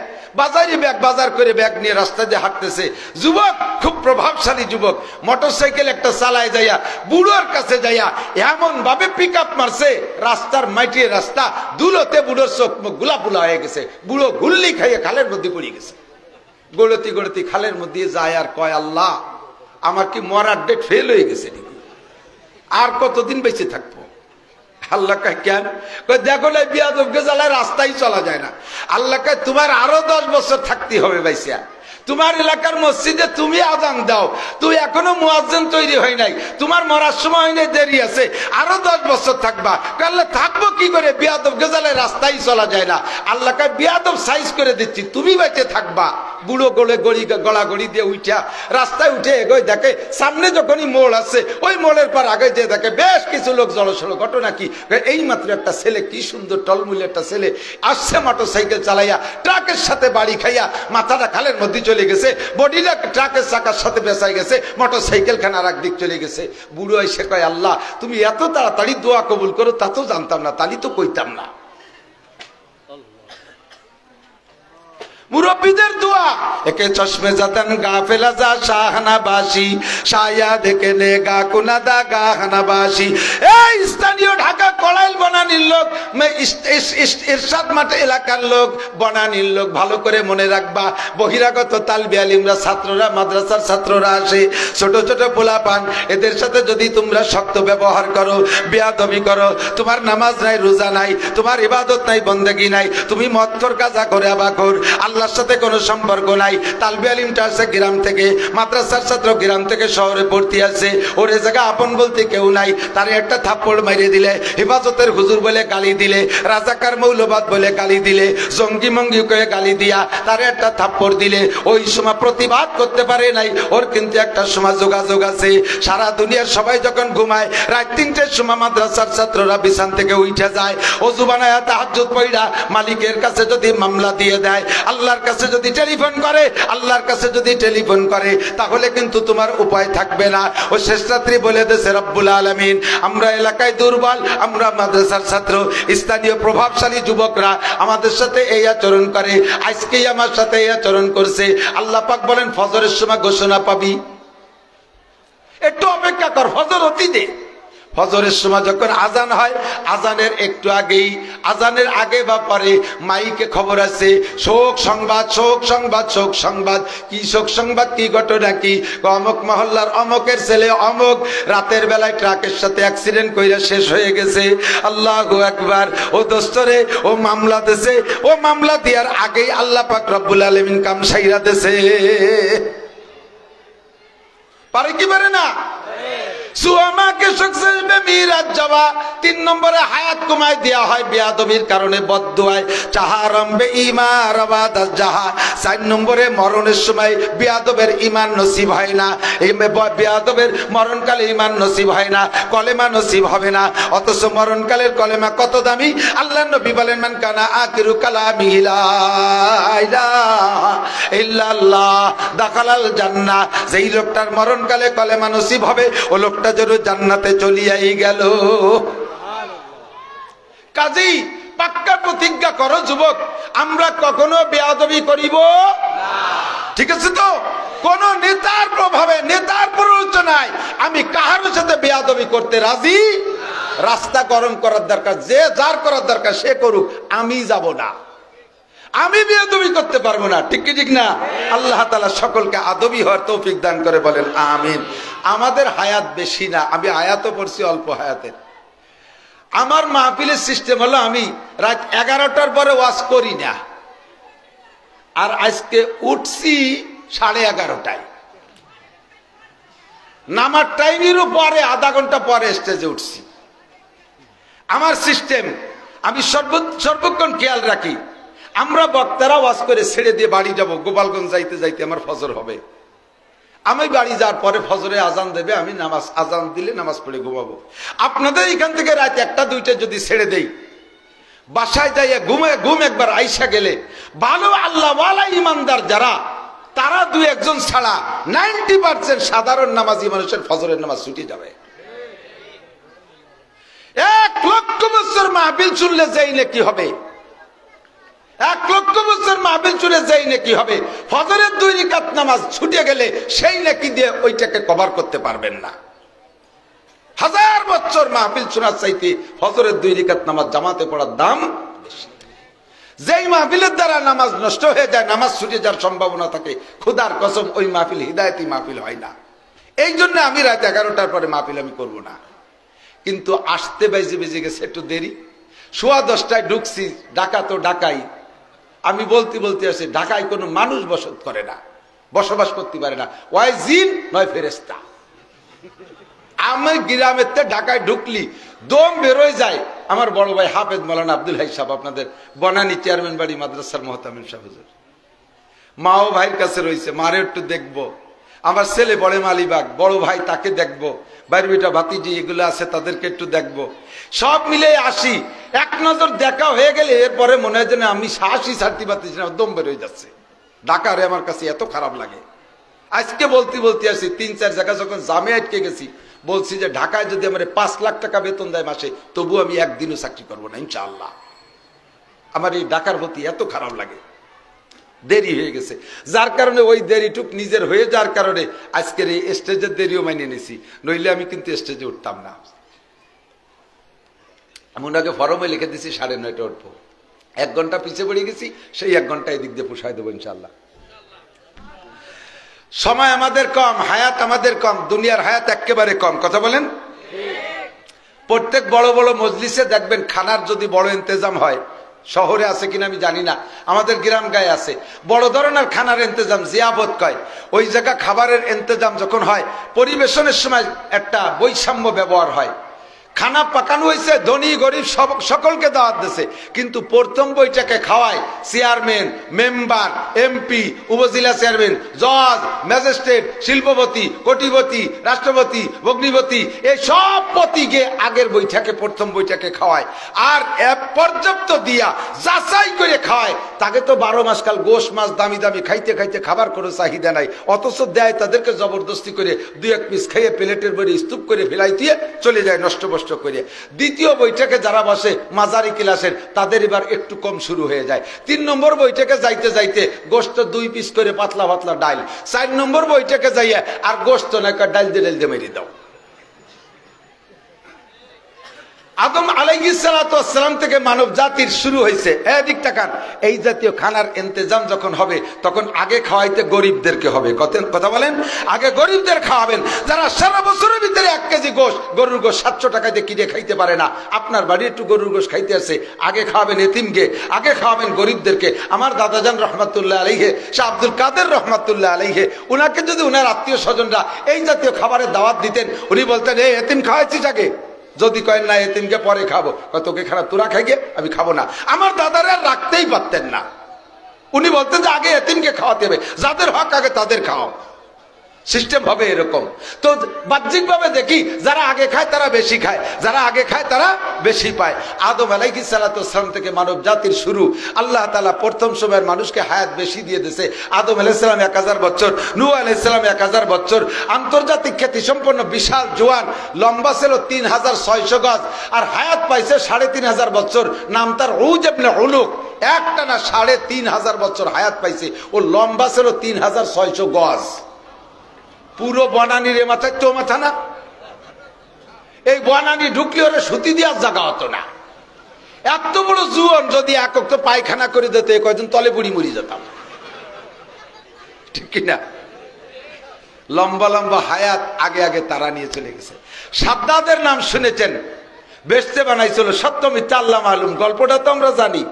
বাজার করে ব্যাগ নিয়ে রাস্তা দিয়ে হাঁটতেছে। যুবক, খুব প্রভাবশালী যুবক, মোটরসাইকেল একটা চালায় যাইয়া বুড়োর কাছে যাইয়া এমন ভাবে পিক আপ মারছে, রাস্তার মাটির রাস্তা দুলোতে বুড়োর চোখ মুখ গুলাপুলা হয়ে গেছে। বুড়ো গুল্লি খাইয়ে খালের মধ্যে পড়ে গেছে। গড়তি গড়তি খালের মধ্যে যায় আর কয়, আল্লাহ আমার কি মরার ডেট ফেল হয়ে গেছে নাকি? আর কতদিন বেঁচে থাকবো? আল্লাহ কয় কেন? দেখো না বিয়াদবকে জ্বালায় রাস্তায় চলা যায় না। আল্লাহ কয় তোমার আরো 10 বছর থাকতে হবে ভাইসা। তোমার এলাকার মসজিদে তুমি আজান দাও, তুই এখনো মুয়াজ্জিন তৈরি হয় নাই, তোমার মরার সময় হয় নাই, দেরি আছে, আরো 10 বছর থাকবা। আল্লাহ থাকবো কি করে? বিয়াদব গেজালে রাস্তায় চলা যায় না। আল্লাহ কয় বিয়াদব সাইজ করে দিচ্ছি, তুমি বেঁচে থাকবা। বুড়ো গড়ে গড়াগড়ি দিয়ে উঠা রাস্তায় উঠে এগোয়, দেখে সামনে যখনই মোড় আছে ওই মোড়ের পর আগে যে দেখে বেশ কিছু লোক জড়সড়। ঘটনা কি? এই মাত্র একটা ছেলে, কি সুন্দর টলমুলে একটা ছেলে আসছে মোটর সাইকেল চালাইয়া, ট্রাকের সাথে বাড়ি খাইয়া মাথাটা খালের মধ্যে চলে গেছে, বডিটা ট্রাকের চাকার সাথে বেঁচাই গেছে, মোটর সাইকেল খান আর একদিক চলে গেছে। বুড়ো এসে কয়, আল্লাহ তুমি এত তাড়াতাড়ি দোয়া কবুল করো তা তো জানতাম না, তালি তো কইতাম না। মুরব্বীদের দোয়া, একে চশমে জাতান গাফেলা যা শাহনাবাসী শায়া দেখে নে গা কুনাদা গাহনাবাসী। এই স্থানীয় ঢাকা কড়াইল বনানীর লোক, ইরশাদ মাঠ এলাকার লোক, বনানীর লোক, ভালো করে মনে রাখবা। বহিরাগত তালবি আলিমরা, ছাত্ররা, মাদ্রাসার ছাত্ররা আসে, ছোট ছোট পোলাপান, এদের সাথে যদি তোমরা শক্ত ব্যবহার করো, বেয়াদবি করো, তোমার নামাজ নাই, রোজা নাই, তোমার ইবাদত নাই, বন্দেগী নাই, তুমি মত্তর কাজা করে আবাখোর, আল্লাহর সাথে কোনো সম্পর্ক নাই। তালবি আলিমটা আসে গ্রাম থেকে, মাদ্রাসার ছাত্র গ্রাম থেকে শহরে পড়তে আসে, ওর এ জায়গা আপন বলতে কেউ নাই, তারে একটা থাপ্পড় মারিয়ে দিলে, হেফাজতের হুজুর বলে গালি দিলে, রাজাকার মৌলবাদ বলে গালি দিলে, জঙ্গি মঙ্গি করে গালি দিয়া তারে একটা থাপ্পড় দিলে, ওই সময় প্রতিবাদ করতে পারে নাই। ওর কিন্তু একটা সময় যোগাযোগ আছে। সারা দুনিয়ার সবাই যখন ঘুমায়, রাত 3টের সময় মাদ্রাসার ছাত্ররা বিছান থেকে উঠে যায়, ওযু বানায়া তাহাজ্জুদ পড়া মালিকের কাছে যদি মামলা দিয়ে দেয়, আল্লাহর কাছে যদি টেলিফোন করে, আল্লাহর কাছে যদি টেলিফোন করে, তাহলে কিন্তু তোমার উপায় থাকবে না। ও শেষ রাত্রি বলে দেশে রব্বুল আলামিন, আমরা এলাকায় দুর্বল, আমরা মাদ্রাসার ছাত্র, স্থানীয় প্রভাবশালী যুবকরা আমাদের সাথে এই আচরণ করে, আজকেই আমার সাথে এই আচরণ করছে। আল্লাহ পাক বলেন ফজরের সময় ঘোষণা পাবি, একটু অপেক্ষা কর, ফজর হতে দে। ফজরের সময় যখন আজান হয়, আজানের একটু আগেই, আজানের আগে বা পরে মাইকে খবর আছে, শোক সংবাদ, শোক সংবাদ, শোক সংবাদ। কি শোক সংবাদ, কি ঘটনা কি? অমুক মহল্লার অমুকের ছেলে অমুক রাতের বেলায় ট্রাকের সাথে অ্যাক্সিডেন্ট কইরা শেষ হয়ে গেছে। আল্লাহু আকবার। ও দোস্তরে, ও মামলা দেছে, ও মামলা দেওয়ার আগেই আল্লাহ পাক রব্বুল আলামিন কাম সাইরা দেছে। পারে কি পারে না? সুয়ামাকে সাকসেস মে মিরাজ যাওয়া, 3 নম্বরে হায়াত কমায় দেয়া হয় বেয়াদবির কারণে, বদদুয়ায়। চাহারম বে ঈমান রাবাদ জাহা, 4 নম্বরে মরণের সময় বেয়াদবের ঈমান নসিব হয় না। এই বেয়াদবের মরণকালে ঈমান নসিব হয় না, কলেমা নসিব হবে না। অথচ মরণকালের কলেমা কত দামি! আল্লাহর নবী বলেন, মান কানা আখিরু কালামিহি লা ইলাহা ইল্লাল্লাহ দাখালাল জান্নাহ। যেই লোকটার মরণকালে কলেমা নসিব হবে, ও লোকটা যেন জান্নাতে চলিয়াই গেল। কাজেই পাক্কা প্রতিজ্ঞা করো যুবক, আমরা কখনো বেয়াদবি করিব না। ঠিক আছে তো? কোন নেতার প্রভাবে, নেতার প্ররোচনায় আমি কাহার সাথে বেয়াদবি করতে রাজি। রাস্তা গরম করার দরকার, যে যার করার দরকার সে করুক, আমি যাব না, আমি বেয়াদবি করতে পারবো না। ঠিক কি ঠিক না? আল্লাহ তাআলা সকলকে আদবি হওয়ার তৌফিক দান করে, বলেন আমিন। আমাদের হায়াত বেশি না, আমি আয়াতও পড়ছি অল্প হায়াতের। আমার মাহফিলের সিস্টেম হলো, আমি রাত 11টার পরে ওয়াজ করি না, আর আজকে উঠছি 11:30টায়, নামার টাইমেরও পরে আধা ঘন্টা পরে স্টেজে উঠছি। আমার সিস্টেম, আমি সর্বক্ষণ খেয়াল রাখি। আমরা বক্তারা ওয়াজ করে ছেড়ে দিয়ে বাড়ি যাব, গোপালগঞ্জ যাইতে যাইতে আমার ফজর হবে। আমি বাড়ি যাওয়ার পরে ফজরে আজান দেবে, আমি নামাজ, আজান দিলে নামাজ পড়ে ঘুমাবো। আপনাদের এখান থেকে রাত 1টা 2টা যদি ছেড়ে দেই, বাসায় যাইয়া ঘুম একবার আইসা গেলে ভালো আল্লাহ ওয়ালা ইমানদার যারা, তারা দুই একজন ছাড়া 90% সাধারণ নামাজি মানুষের ফজরের নামাজ ছুটে যাবে। 1 লক্ষ বছর মাহফিল শুনলে যেই নাকি হবে, 1 লক্ষ বছর মাহফিল শুনে যেই নাকি হবে, ফজরের 2 রাকাত নামাজ ছুটে গেলে সেই নাকি দিয়ে ওইটাকে কভার করতে পারবেন না। 1000 বছর মাহফিল শোনার চাইতে ফজরের 2 রাকাত নামাজ জামাতে পড়ার দাম বেশি। যেই মাহফিলের দ্বারা নামাজ নষ্ট হয়ে যায়, নামাজ ছুটে যাওয়ার সম্ভাবনা থাকে, খোদার কসম ওই মাহফিল হিদায়াতি মাহফিল হয় না। এই জন্য আমি রাত 11টার পরে মাহফিল আমি করব না। কিন্তু আসতে বেজে গেছে একটু দেরি, 10:15টায় ঢুকছি, ঢাকা তো ঢাকাই। আমি বলতে আসি ঢাকায় কোনো মানুষ বসবাস করতে পারে না, ওই জিন নয় ফেরেশতা। আমি গ্রামের ঢাকায় ঢুকলি দম বেরোয় যায়। আমার বড় ভাই হাফেজ মাওলানা আব্দুল হাই সাহেব, আপনাদের বনানী চেয়ারম্যান বাড়ি মাদ্রাসার মোহতামিম সাহেব হুজুর, মাও ভাইয়ের কাছে রয়েছে, মারে একটু দেখবো। আমার ছেলে বড় মালিবাগ, বড় ভাই তাকে দেখবো, বাইর বেটা ভাতিজি এগুলো আছে তাদেরকে একটু দেখবো। সব মিলে আসি, এক নজর দেখা হয়ে গেলে এরপরে মনে হয় যেন আমি শ্বাসই ছাড়তে পারতেছি না, দম বেরোয় যাচ্ছে। ঢাকারে আমার কাছে এত খারাপ লাগে। আজকে বলতে আসি 3-4 জায়গা যখন জামে আটকে গেছি, বলছি যে ঢাকায় যদি আমার 5 লাখ টাকা বেতন দেয় মাসে, তবু আমি একদিনও চাকরি করবো না ইনশাআল্লাহ। আমার এই ঢাকার প্রতি এত খারাপ লাগে। দেরি হয়ে গেছে, যার কারণে ওই দেরিটুক নিজের হয়ে যাওয়ার কারণে আজকের এই স্টেজের দেরিও মানিয়ে নিছি, নইলে আমি কিন্তু স্টেজে উঠতাম না। আমি ওনাকে ফরমে লিখে দিছি 9:30 উঠবো, 1 ঘন্টা পিছিয়ে পড়ে গেছি, সেই 1 ঘন্টা এদিক দিয়ে পুষায় দেবো ইনশাআল্লাহ। সময় আমাদের কম, হায়াত আমাদের কম, দুনিয়ার হায়াত একেবারে কম। কথা বলেন? প্রত্যেক বড় বড় মজলিসে দেখবেন খানার যদি বড় ইন্তজাম হয়, শহরে আছে কিনা আমি জানি না, আমাদের গ্রাম গায়ে আছে, বড় ধরনের খানার ইন্তজাম জিয়াফত কয়। ওই জায়গা খাবারের ইন্তজাম যখন হয়, পরিবেশনের সময় একটা বৈষম্য ব্যবহার হয়। খানা পাকানো হয়েছে, ধনী গরিব সকলকে দাওয়াত দিয়েছে, কিন্তু প্রথম বইটাকে খাওয়ায় চেয়ারম্যান, মেম্বার, এমপি, উপজেলা চেয়ারম্যান, জজ, ম্যাজিস্ট্রেট, শিল্পপতি, কোটিপতি, রাষ্ট্রপতি, অগ্নিপতি, এই সব পতিকে আগের বইটাকে, প্রথম বইটাকে খাওয়ায়। আর পর্যাপ্ত দিয়া যাচাই করে খাওয়ায়। তাকে তো 12 মাস কাল গোশ মাছ দামি দামি খাইতে খাবার কোনো চাহিদা নাই, অথচ দেয় তাদেরকে জবরদস্তি করে 2-1 পিস খেয়ে প্লেটের বড়ি স্তূপ করে ফেলাই দিয়ে চলে যায় নষ্ট করে। দ্বিতীয় বৈঠকে যারা বসে মাঝারি ক্লাসের, তাদের এবার একটু কম শুরু হয়ে যায়। 3 নম্বর বৈঠকে যাইতে গোশত 2 পিস করে পাতলা ডাল। 4 নম্বর বৈঠকে যাইয়া আর গোশত নয়, ডাল দিয়ে মেরে দাও। আদম আলাইহিস সালাতু ওয়াস সালাম থেকে মানব জাতির শুরু হয়েছে। এদিক তাকান, এই জাতীয় খানার ইন্তজাম যখন হবে, তখন আগে খাওয়াইতে গরিবদেরকে হবে। কথা বলেন? আগে গরিবদের খাওয়াবেন, যারা সারা বছরের ভিতরে 1 কেজি গোশ, গরুর গোশ 700 টাকা দিয়ে কিনে খাইতে পারে না। আপনার বাড়ি একটু গরুর গোশ খাইতে আসে, আগে খাওয়াবেন এতিমকে, আগে খাওয়াবেন গরিবদেরকে। আমার দাদাজান রহমাতুল্লাহ আলাইহি, শাহ আব্দুল কাদের রহমাতুল্লাহ আলাইহি, উনাকে যদি উনার আত্মীয় স্বজনরা এই জাতীয় খাবারের দাওয়াত দিতেন, উনি বলতেন, এই এতিম খাওয়াইছিস আগে? যদি কয়েন না এতিমকে পরে খাবো, তোকে খারাপ তোরা খাই গে, আমি খাবো না। আমার দাদারা রাখতেই পারতেন না, উনি বলতেন যে আগে এতিমকে খাওয়াতে হবে, যাদের হক আগে তাদের খাওয়াও। সিস্টেম হবে এরকম। তো বাহ্যিক ভাবে দেখি, যারা আগে খায় তারা বেশি খায়, যারা আগে খায় তারা বেশি পায়। আদম আলাইহিস সালাতু ওয়াস সালাম থেকে মানব জাতির শুরু। আল্লাহ তাআলা প্রথম সময়ের মানুষকে হায়াত বেশি দিয়ে দিয়েছে। আদম আলাইহিস সালাম 1000 বছর, নূহ আলাইহিস সালাম 1000 বছর। আন্তর্জাতিক খ্যাতি সম্পন্ন বিশাল জোয়ান, লম্বা ছিল 3600 গজ, আর হায়াত পাইছে 3500 বছর। নাম তার উজ ইবনে উলুক। একটানা 3500 বছর হায়াত পাইছে। ও লম্বা ছিল 3600 গজ। পুরো বনানির মাথায় তো মাথা না, এই বনানি ঢুকলে ওরা সুতি দেওয়ার জায়গা হতো না। এত বড় জুয়ান যদি একক তো পায়খানা করে দিতে, কয়েকজন তলে বুড়ি মরি যেতাম, ঠিক কিনা? লম্বা লম্বা হায়াত আগে তারা নিয়ে চলে গেছে। সাদ্দাদের নাম শুনেছেন, বেহেশতে বানাইছিল, সত্য মিথ্যা আল্লাহ মালুম, গল্পটা তো আমরা জানি।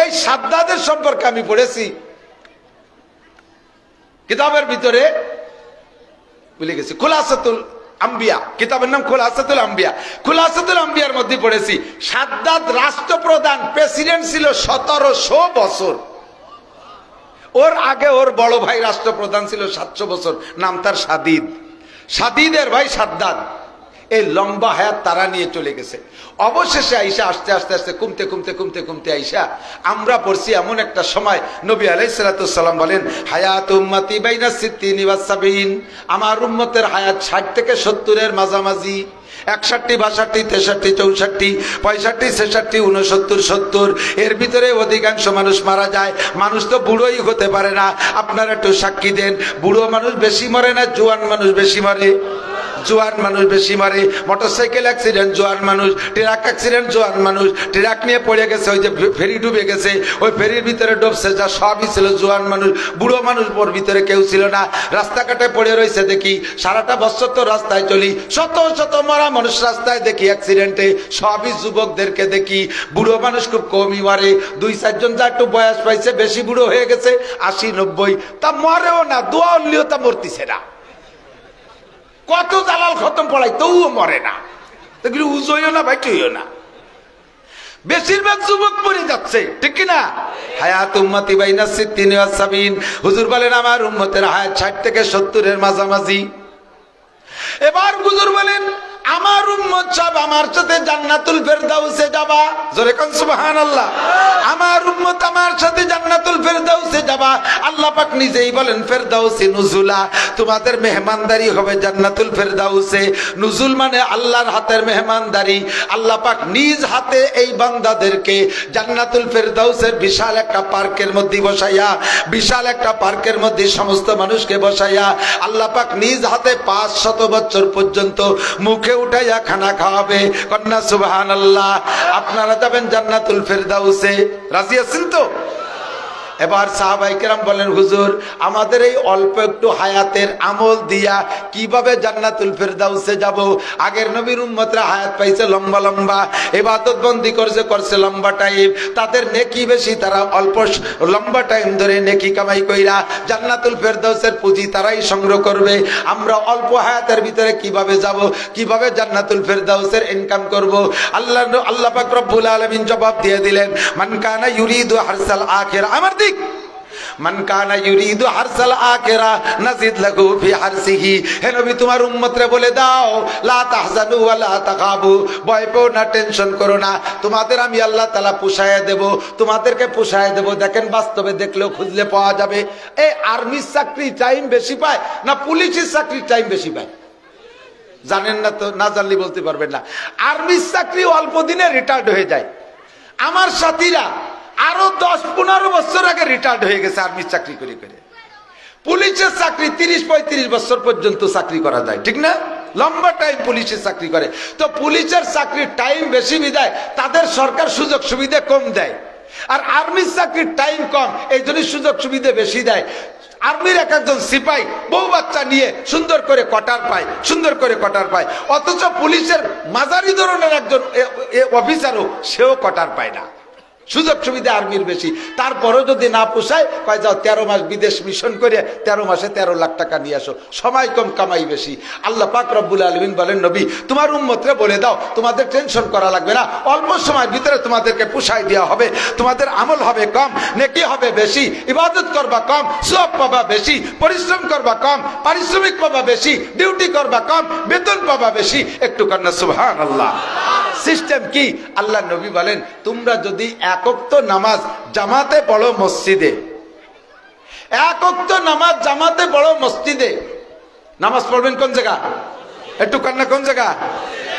এই সাদ্দাদের সম্পর্কে আমি পড়েছি কিতাবের ভিতরে, ভুলে গেছি, খুলাসাতুল আম্বিয়া, কিতাবের নাম খুলাসাতুল আম্বিয়া। খুলাসাতুল আম্বিয়ার মধ্যে পড়েছি, সাদ্দাদ রাষ্ট্রপ্রধান, প্রেসিডেন্ট ছিল 1700 বছর। ওর আগে ওর বড় ভাই রাষ্ট্রপ্রধান ছিল 700 বছর, নাম তার সাদিদ। সাদিদের ভাই সাদ্দাদ। এই লম্বা হায়াত তারা নিয়ে চলে গেছে। অবশেষে আইসা আস্তে আস্তে আস্তে কমতে কমতে কমতে কমতে আইসা আমরা পড়ছি এমন একটা সময়, নবী আলাইহিস সালাতু ওয়াস সালাম বলেন, হায়াত উম্মতি বাইনা সিত্তিন ওয়া সাবিন, আমার উম্মতের হায়াত 60 থেকে 70 এর মাঝামাঝি। 61, 62, 63, 64, 65, 66, 69, 70 এর ভিতরে অধিকাংশ মানুষ মারা যায়। মানুষ তো বুড়োই হতে পারে না। আপনারা একটু সাক্ষী দেন, বুড়ো মানুষ বেশি মরে না জোয়ান মানুষ বেশি মরে? জোয়ান মানুষ বেশি মরে। মোটরসাইকেল অ্যাক্সিডেন্ট জোয়ান মানুষ, ট্রাক অ্যাক্সিডেন্ট জোয়ান মানুষ, ট্রাক নিয়ে পড়ে গেছে, ওই যে ফেরি ডুবে গেছে, ওই ফেরির ভিতরে ডুবছে, যা সবই ছিল জোয়ান মানুষ। বুড়ো মানুষ ওর ভিতরে কেউ ছিল না। রাস্তাঘাটে পড়ে রয়েছে দেখি, সারাটা বছর তো রাস্তায় চলি, শত শত মরা মানুষ রাস্তায় দেখি অ্যাক্সিডেন্টে, সবই যুবকদেরকে দেখি। বুড়ো মানুষ খুব কমই মরে, 2-4 জন যা একটু বয়স পাইছে, বেশি বুড়ো হয়ে গেছে 80-90, তা মরেও না, দোয়া উল্লিও তা মরতিছে না। কত জালাল খতম পড়াই তবুও মরে না, উজইও না ভাই টইও না, বেশিরভাগ যুবক মরে যাচ্ছে, ঠিক কিনা? হায়াত উম্মতি বাইনা সিত্তিন ওয়া সাবিন, হুজুর বলেন আমার উম্মতের হায়াত 60 থেকে 70 এর মাঝামাঝি। এবার হুজুর বলেন আমার উম্মত সব আমার সাথে জান্নাতুল ফেরদাউসে যাবা। জোরে কোন সুবহানাল্লাহ। আমার উম্মত আমার সাথে জান্নাতুল ফেরদাউসে যাবা। আল্লাহ পাক নিজেই বলেন ফেরদাউসে নুজুলা, তোমাদের মেহমানদারি হবে জান্নাতুল ফেরদাউসে। নুজুল মানে আল্লাহর হাতের মেহমানদারি। আল্লাহ পাক নিজ হাতে এই বান্দাদেরকে জান্নাতুল ফেরদাউসের বিশাল একটা পার্কের মধ্যে বসাইয়া, বিশাল একটা পার্কের মধ্যে সমস্ত মানুষকে বসাইয়া আল্লাহ পাক নিজ হাতে 500 বছর পর্যন্ত মুখে উঠাইয়া খানা খাওয়াবে। কন্যা সুবহানাল্লাহ। আপনারা যাবেন জান্নাতুল ফেরদাউসে, রাজি আছেন তো? এবার সাহাবায়ে কেরাম বলেন হুজুর আমাদের এই অল্প একটু হায়াতের আমল দিয়া কিভাবে জান্নাতুল ফেরদাউসে যাব? আগের নবীর উম্মতরা হায়াত পাইছে লম্বা লম্বা, ইবাদত বন্দি করছে লম্বা টাইম, তাদের নেকি বেশি, তারা অল্প লম্বা টাইম ধরে নেকি কামাই কইরা জান্নাতুল ফেরদাউসের পুঁজি তারাই সংগ্রহ করবে। আমরা অল্প হায়াতের ভিতরে কিভাবে যাব, কিভাবে জান্নাতুল ফেরদাউসের ইনকাম করব? আল্লাহ পাক রব্বুল আলামিন জবাব দিয়ে দিলেন, মান কানা ইউরিদু হারসাল আখিরা, আমার দিক মান কানা ইউরিদু হারসাল আখিরা নাজিদ লাহু ফি হারসিহি। হে নবী তোমার উম্মতরে বলে দাও লা তাহজানু ওয়া লা তাকাবু, ভয় পেও না, টেনশন করো না, তোমাদের আমি আল্লাহ তাআলা পুষায় দেব, তোমাদেরকে পুষায় দেব। দেখেন বাস্তবে দেখলেও খুঁজলে পাওয়া যাবে, এই আর্মির চাকরি টাইম বেশি পায় না পুলিশের চাকরি টাইম বেশি পায়? জানেন না তো, না জানলে বলতে পারবেন না। আর্মির চাকরি অল্প দিনে রিটায়ার্ড হয়ে যায়। আমার সাথীরা আরো 10-15 বছর আগে রিটায়ার্ড হয়ে গেছে আর্মির চাকরি করে করে। পুলিশের চাকরি 30-35 বছর পর্যন্ত চাকরি করা যায়, ঠিক না? লম্বা টাইম পুলিশের চাকরি করে। তো পুলিশের চাকরির টাইম বেশি বিদায় তাদের সরকার সুযোগ সুবিধা কম দেয়, আর আর্মির চাকরির টাইম কম, এই জন্য সুযোগ সুবিধা বেশি দেয়। আর্মির একজন সিপাই বউ বাচ্চা নিয়ে সুন্দর করে কোয়ার্টার পায়, সুন্দর করে কোয়ার্টার পায়, অথচ পুলিশের মাঝারি ধরনের একজন অফিসারও সেও কোয়ার্টার পায় না। সুযোগ সুবিধা আর্মির বেশি, তারপরেও যদি না পোষায় কয় যাও 13 মাস বিদেশ মিশন করে 13 মাসে 13 লাখ টাকা নিয়ে আসো, সময় কম কামাই বেশি। আল্লাহ পাক রব্বুল আলামিন বলেন নবী তোমার উম্মতরে বলে দাও তোমাদের টেনশন করা লাগবে না, অল্প সময়ের ভিতরে তোমাদেরকে পোষায় দেওয়া হবে, তোমাদের আমল হবে কম, নেকি হবে বেশি, ইবাদত করবা কম, সওয়াব পাবা বেশি, পরিশ্রম করবা কম, পারিশ্রমিক পাবা বেশি, ডিউটি করবা কম, বেতন পাবা বেশি। একটু কন্যা সুবহানাল্লাহ। সিস্টেম কি? আল্লাহ নবী বলেন তোমরা যদি এক ওয়াক্ত নামাজ জামাতে পড়ো মসজিদে, এক ওয়াক্ত নামাজ জামাতে পড়ো মসজিদে, নামাজ পড়বেন কোন জায়গা? একটু কান্না, কোন জায়গা?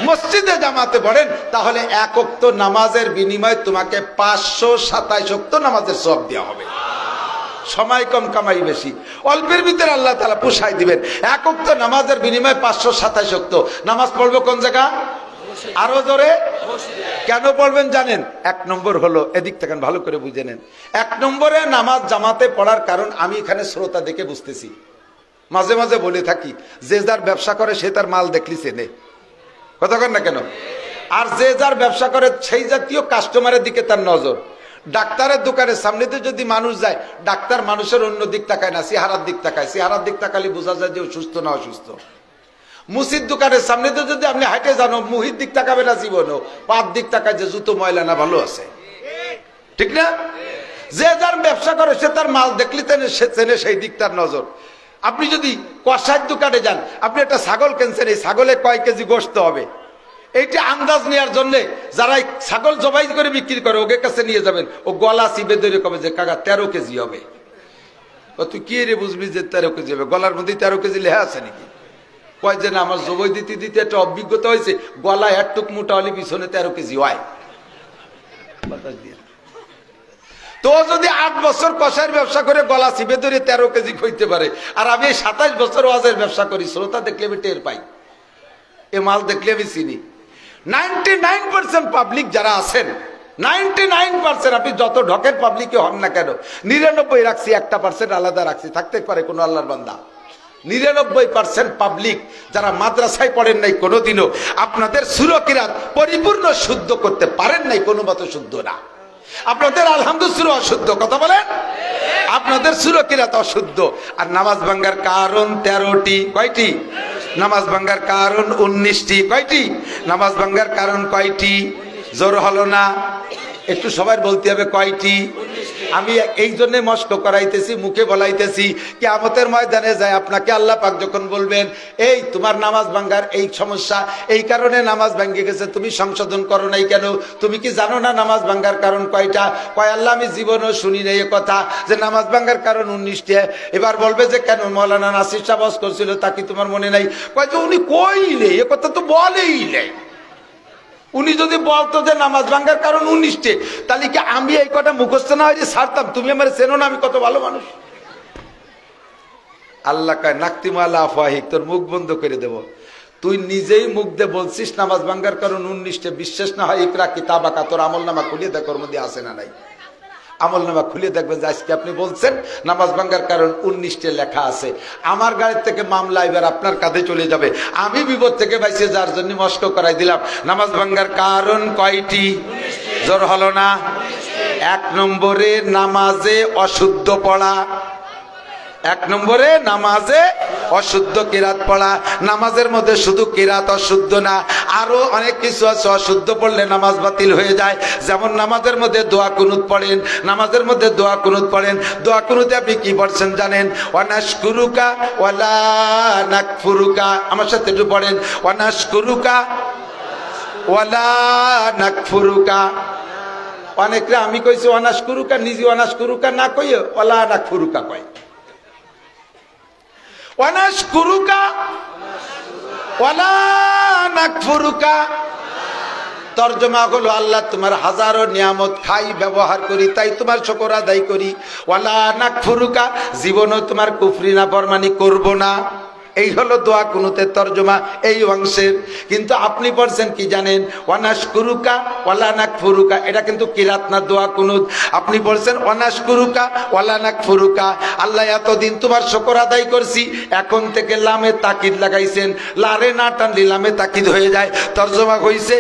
মসজিদে জামাতে পড়েন, তাহলে এক ওয়াক্ত নামাজের বিনিময়ে তোমাকে 527 ওয়াক্ত নামাজের সওয়াব দেওয়া হবে। সময় কম কামাই বেশি, অল্পের ভিতরে আল্লাহ তাআলা পোষায় দিবেন। এক ওয়াক্ত নামাজের বিনিময়ে 527 ওয়াক্ত নামাজ পড়বো কোন জায়গা? আরো জোরে। কেন পড়বেন জানেন? 1 নম্বর হলো, এদিক থেকে ভালো করে বুঝে নেন। 1 নম্বরে নামাজ জামাতে পড়ার কারণ আমি এখানে শ্রোতা দেখে বুঝতেছি, মাঝে মাঝে বলে থাকি যে যার ব্যবসা করে সে তার মাল দেখলি চেনে, কথা কন না কেন? আর যে যার ব্যবসা করে সেই জাতীয় কাস্টমারের দিকে তার নজর। ডাক্তারের দোকানের সামনে দিয়ে যদি মানুষ যায়, ডাক্তার মানুষের অন্য দিক তাকায় না, চেহারার দিক তাকায়, চেহারার দিক তাকালে বোঝা যায় যে সুস্থ না অসুস্থ। মুসির দোকানের সামনে তো যদি আপনি হাঁটে জানো, মুহির দিক তাকাবে না জীবনও, পাপ দিক তাকায় যে জুতো ময়লা না ভালো আছে, ঠিক না? যে যার ব্যবসা করে সে তার মাল দেখলি সে চেনে, সেই দিক তার নজর। আপনি যদি কষার দোকানে যান, আপনি একটা ছাগল কিনছেন, এই ছাগলে কয় কেজি গোশত হবে এইটা আন্দাজ নেওয়ার জন্য যারা ছাগল জবাই করে বিক্রি করে ওকে কাছে নিয়ে যাবেন, ও গলা চিবে ধরে কবে যে কাকা 13 কেজি হবে। তুই কি রে বুঝবি যে 13 কেজি হবে? গলার মধ্যে 13 কেজি লেখা আছে নাকি? কয় যে না, আমার জবাই দিতে দিতে একটা অভিজ্ঞতা হয়েছে, গলা একটুক মোটা হলে পিছনে 13 কেজি হয়। তো যদি 8 বছর কষার ব্যবসা করে গলা চিবে ধরে 13 কেজি হইতে পারে, আর আমি 27 বছর ওয়াজের ব্যবসা করি, শ্রোতা দেখলে আমি টের পাই, এ মাল দেখলে আমি চিনি। 99% পাবলিক যারা আছেন, 99% আপনি যত ঢকের পাবলিকে হন না কেন, 99 রাখছি, 1% আলাদা রাখছি, থাকতে পারে কোনো আল্লাহর বান্দা। 99% পাবলিক যারা মাদ্রাসায় পড়েন নাই কোনোদিনও, আপনাদের সূরা কিরাত পরিপূর্ণ শুদ্ধ করতে পারেন নাই, কোনো মতো শুদ্ধ না। আপনাদের আলহামদুলিল্লাহ অশুদ্ধ, কথা বলেন, আপনাদের সূরা কিরাত অশুদ্ধ। আর নামাজ ভাঙ্গার কারণ 13টি, কয়টি? নামাজ ভাঙ্গার কারণ 19টি, কয়টি? নামাজ ভাঙ্গার কারণ কয়টি? জোর হলো না, একটু সবাই বলতে হবে কয়টি। আমি এই জন্য মস্ক করাইতেছি, মুখে বলাইতেছি, কিয়ামতের ময়দানে যায় আপনাকে আল্লাহ পাক যখন বলবেন, এই তোমার নামাজ ভাঙ্গার এই সমস্যা, এই কারণে নামাজ ভাঙ্গে গেছে, তুমি সংশোধন করো নাই কেন? তুমি কি জানো না নামাজ ভাঙ্গার কারণ কয়টা? কয় আল্লাহ আমি জীবনও শুনি নাই এ কথা যে নামাজ ভাঙ্গার কারণ 19টি। এবার বলবে যে কেন মৌলানা নাসির সাহেব ওয়াজ করছিল, তা কি তোমার মনে নাই? কয় যে উনি কইলে এ কথা তো বলেই নাই। উনি যদি বলতো যে নামাজ ভাঙ্গার কারণ 19টি, তাহলে কি আমি এই কটা মুখস্থ না হয়ে ছাড়তাম? তুমি আমার চেনো না, আমি কত ভালো মানুষ। আল্লাহ কয় নাকতিমালা আফওয়াহিক, তোর মুখ বন্ধ করে দেব। তুই নিজেই মুখ দিয়ে বলছিস নামাজ ভাঙ্গার কারণ 19টি, বিশ্বাস না হয় ইকরা কিতাবাকা, তোর আমলনামা খুলিয়ে দেখ, ওর মধ্যে আছে না নাই। আমলনামা খুলে দেখবেন যে আজকে আপনি বলছেন নামাজ ভাঙ্গার কারণ 19টি লেখা আছে। আমার গাড়ির থেকে মামলা এবার আপনার কাঁধে চলে যাবে। আমি বিপদ থেকে বাইসে যার জন্য মস্ক করাই দিলাম। নামাজ ভাঙ্গার কারণ কয়টি? জোর হলো না। 1 নম্বরে নামাজে অশুদ্ধ পড়া, 1 নম্বরে নামাজে অশুদ্ধ কিরাত পড়া। নামাজের মধ্যে শুধু কিরাত অশুদ্ধ না, আরো অনেক কিছু আছে, অশুদ্ধ পড়লে নামাজ বাতিল হয়ে যায়। যেমন নামাজের মধ্যে দোয়া কুনুত পড়েন, নামাজের মধ্যে দোয়া কুনুত পড়েন। দোয়া কুনুতে আপনি কি পড়ছেন জানেন? ওয়ানাশকুরুকা ওয়ালা নাকফুরুকা। আমার সাথে একটু পড়েন, ওয়ানাশকুরুকা ওয়ালা নাকফুরুকা। অনেকরে আমি কইছি ওয়ানাশকুরুকা, নিজে ওয়ানাশকুরুকা না কইয়ে ওয়ালা নাকফুরুকা কয়। ওয়ানাশকুরুকা ওয়ালা নাকফুরুকা তরজমা হলো আল্লাহ তোমার হাজারো নিয়ামত খাই ব্যবহার করি, তাই তোমার শুকর আদায় করি। ওয়ালা নাকফুরুকা, জীবনও তোমার কুফরি নাফরমানি করব না। এই হলো দোয়া কুনুতের তরজমা এই অংশের। কিন্তু আপনি পড়ছেন কি জানেন? ওয়ানাশকুরুকা ওয়ালা নাকফুরুকা, এটা কিন্তু কিরাত না, দোয়া কুনুত। আপনি বলছেন ওয়ানাশকুরুকা ওয়ালা নাকফুরুকা, আল্লাহ এতদিন তোমার শুকর আদায় করছি, এখন থেকে লামে তাকিদ লাগাইছেন, লারে না টানলে লামে তাকিদ হয়ে যায়। তরজমা হইছে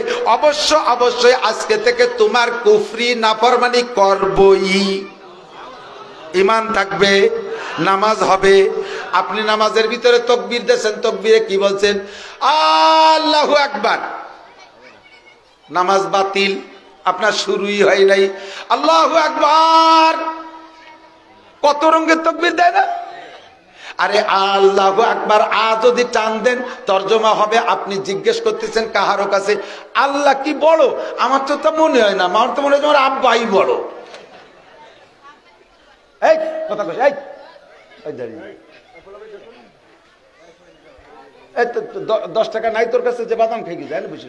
অবশ্যই আজকে থেকে তোমার কুফরি নাফরমানি করবই। ঈমান থাকবে, নামাজ হবে। আপনি নামাজের ভিতরে তাকবীর দিয়েছেন, তাকবীরে কি বলছেন? আল্লাহু আকবার। নামাজ বাতিল, আপনার শুরুই হয় নাই। আল্লাহু আকবার, কত রঙের তাকবীর দেয় না? আরে আল্লাহু আকবার যদি টান দেন তরজমা হবে, আপনি জিজ্ঞেস করতেছেন কাহারো কাছে আল্লাহ কি বড়? আমার তো তা মনে হয় না, আমার তো মনে হয় আমার আব্বাই বড়। এই কথা কই, এই দাঁড়িয়ে 10 টাকা নাই তোর কাছে যে বাদাম খেয়ে গিয়ে যায় না, বুঝে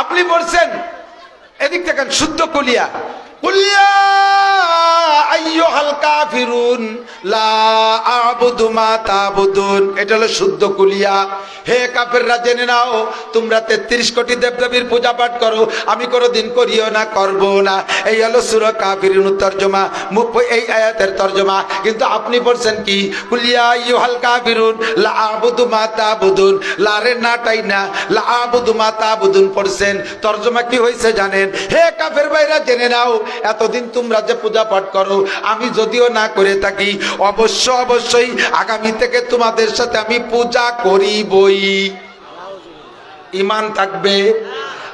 আপনি বলছেন এদিক থেকে শুদ্ধ কুলিয়া, কুলিয়া আইয়ুহাল কাফিরুন লা আ'বুদু মা তা'বুদুন, এটা হলো শুদ্ধ কুলিয়া। হে কাফেররা জেনে নাও, তোমরা 33 কোটি দেবদেবীর পূজা পাঠ করো, আমি কোনোদিন করিও না, করব না। এই হলো সূরা কাফিরুন তরজমা, এই আয়াতের তরজমা। কিন্তু আপনি বলছেন কি? কুলিয়া আইয়ুহাল কাফিরুন লা আ'বুদু মা তা'বুদুন, লারে নাটাই না লা আ'বুদু মা তা'বুদুন পড়ছেন। তরজমা কি হয়েছে জানেন? হে কাফের ভাইরা জেনে নাও, এতদিন তোমরা যে পূজা পাঠ করো, আমি যদিও না করে থাকি, অবশ্যই আগামী থেকে তোমাদের সাথে আমি পূজা করিবই। ঈমান থাকবে।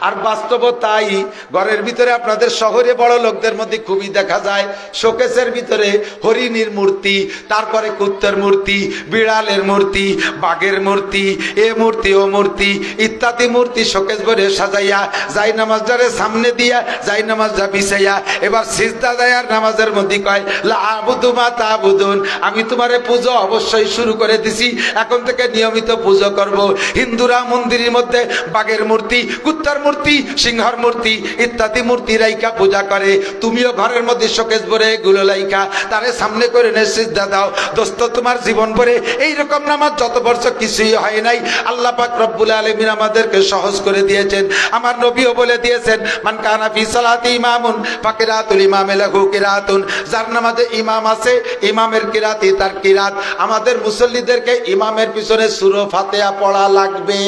আর বাস্তব তাই। ঘরের ভিতরে আপনাদের শহরে বড় লোকদের মধ্যে খুবই দেখা যায় শোকেসের ভিতরে হরিণীর মূর্তি, তারপরে কুত্তের মূর্তি, বিড়ালের মূর্তি, বাঘের মূর্তি, এ মূর্তি ও মূর্তি ইত্যাদি মূর্তি শোকেস ভরে সাজাইয়া যাই নামাজটারে সামনে দিয়া যাই নামাজটা বিছাইয়া এবার সিজদা দেয়ার নামাজের মধ্যে কয় লা আবুদু মা তাবুদুন, আমি তোমারে পুজো অবশ্যই শুরু করে দিছি, এখন থেকে নিয়মিত পুজো করব। হিন্দুরা মন্দিরের মধ্যে বাঘের মূর্তি, কুত্তার মূর্তি, সিংহর মূর্তি ইত্যাদি মূর্তি রাইকা পূজা করে, তুমিও ঘরের মধ্যে শোকেস ভরে এগুলো লাইকা তারে সামনে করে নে সিজদা দাও। দোস্ত তোমার জীবন ভরে এইরকম নামাজ যত বর্ষ কিছুই হয় নাই, আল্লাহ পাক রব্বুল আলামিন আমাদেরকে সহজ করে দিয়েছেন। আমার নবীও বলে দিয়েছেন মান কানা ফি সালাতি ইমামুন ফাকিরাতুল ইমামি লাহু কিরাতুন, যার নামাজে ইমাম আছে ইমামের কিরাতই তার কিরাত। আমাদের মুসল্লিদেরকে ইমামের পিছনে সূরা ফাতিহা পড়া লাগবে,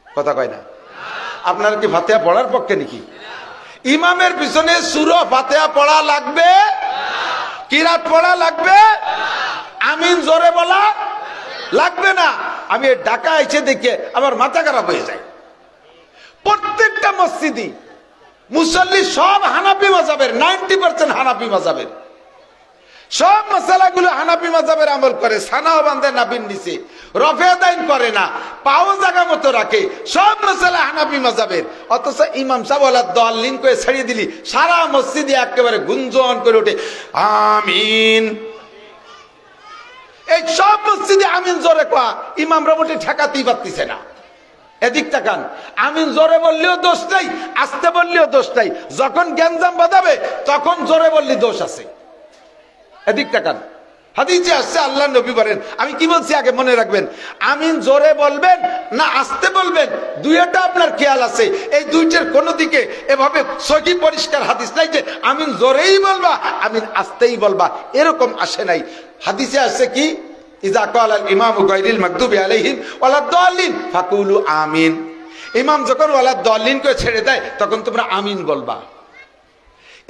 কথা কয় না? আপনারা কি ফাতিহা পড়ার পক্ষে নাকি? ইমামের পিছনে সূরা ফাতিহা পড়া লাগবে, কিরাত পড়া লাগবে, আমিন জোরে বলা লাগবে না। আমি ঢাকা এসে দেখে আমার মাথা খারাপ হয়ে যায়। প্রত্যেকটা মসজিদই মুসল্লি সব হানাফি মাযহাবের, 90% হানাফি মাযহাবের, সব মাসালাগুলো হানাফি মাযহাবের আমল করে, সানাও বান্ধে নাবির নিচে, রফে দাইন করে না, পাও জায়গা মতো রাখে, সব মাসালা হানাফি মাযহাবের। অথচ ইমাম সাহেব ওয়ালা দাল্লিন করে ছাড়িয়ে দিলি সারা মসজিদে একেবারে গুঞ্জন করে ওঠে আমিন। এই সব মসজিদে আমিন জোরে কোয়া ইমামরা মোটে ঠেকাতেই পারতেছে না। এদিক তাকান, আমিন জোরে বললেও দোষ নাই, আস্তে বললেও দোষ নাই, যখন গ্যাঞ্জাম বাঁধাবে তখন জোরে বললে দোষ আছে। এদিক তাকান, হাদিসে আসছে আল্লাহ নবী বলেন, আমি কি বলছি আগে মনে রাখবেন, আমিন জোরে বলবেন না আস্তে বলবেন দুইটা আপনার খেয়াল আছে। এই দুইটার কোন দিকে এভাবে সহি পরিষ্কার হাদিস নাই যে আমিন জোরেই বলবা আমিন আস্তেই বলবা, এরকম আসে নাই। হাদিসে আসছে কি ইজা ক্বালাল ইমামু গায়রিল মাগদুবি আলাইহিম ওয়ালাদ-দাল্লিন ফাকুলু আমিন, ইমাম যখন ওয়ালাদ-দাল্লিন করে ছেড়ে দেয় তখন তোমরা আমিন বলবা।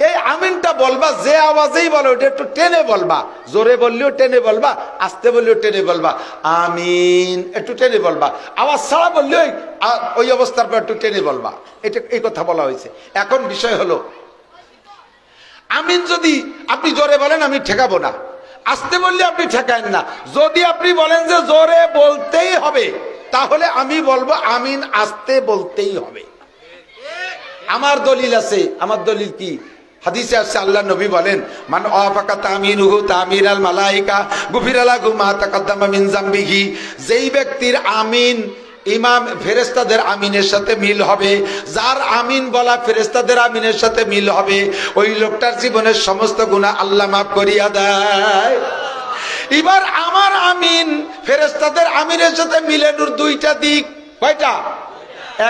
এই আমিনটা বলবা যে আওয়াজেই বলো ওটা একটু টেনে বলবা, জোরে বললেও টেনে বলবা, আস্তে বললেও টেনে বলবা, আমিন একটু টেনে বলবা, আওয়াজ ছাড়া বললেও ওই অবস্থার পর একটু টেনে বলবা। এটা এই কথা বলা হয়েছে। এখন বিষয় হলো আমিন যদি আপনি জোরে বলেন আমি ঠেকাবো না, আস্তে বললে আপনি ঠেকায়েন না। যদি আপনি বলেন যে জোরে বলতেই হবে তাহলে আমি বলবো আমিন আস্তে বলতেই হবে। আমার দলিল আছে, আমার দলিল কি? হাদিসে আসছে আল্লাহ নবী বলেন মান আফাকা তামিনুহু তামিরাল মালাইকা গুফিরা লাহু মা তাকাদ্দামা মিন যামবিহি, যেই ব্যক্তির আমিন ইমাম ফেরেশতাদের আমিনের সাথে মিল হবে, যার আমিন বলা ফেরেশতাদের আমিনের সাথে মিল হবে, ওই লোকটার জীবনের সমস্ত গুনাহ আল্লাহ মাফ করিয়া দেয়। এবার আমার আমিন ফেরেশতাদের আমিনের সাথে মিলানোর দুইটা দিক, কয়টা?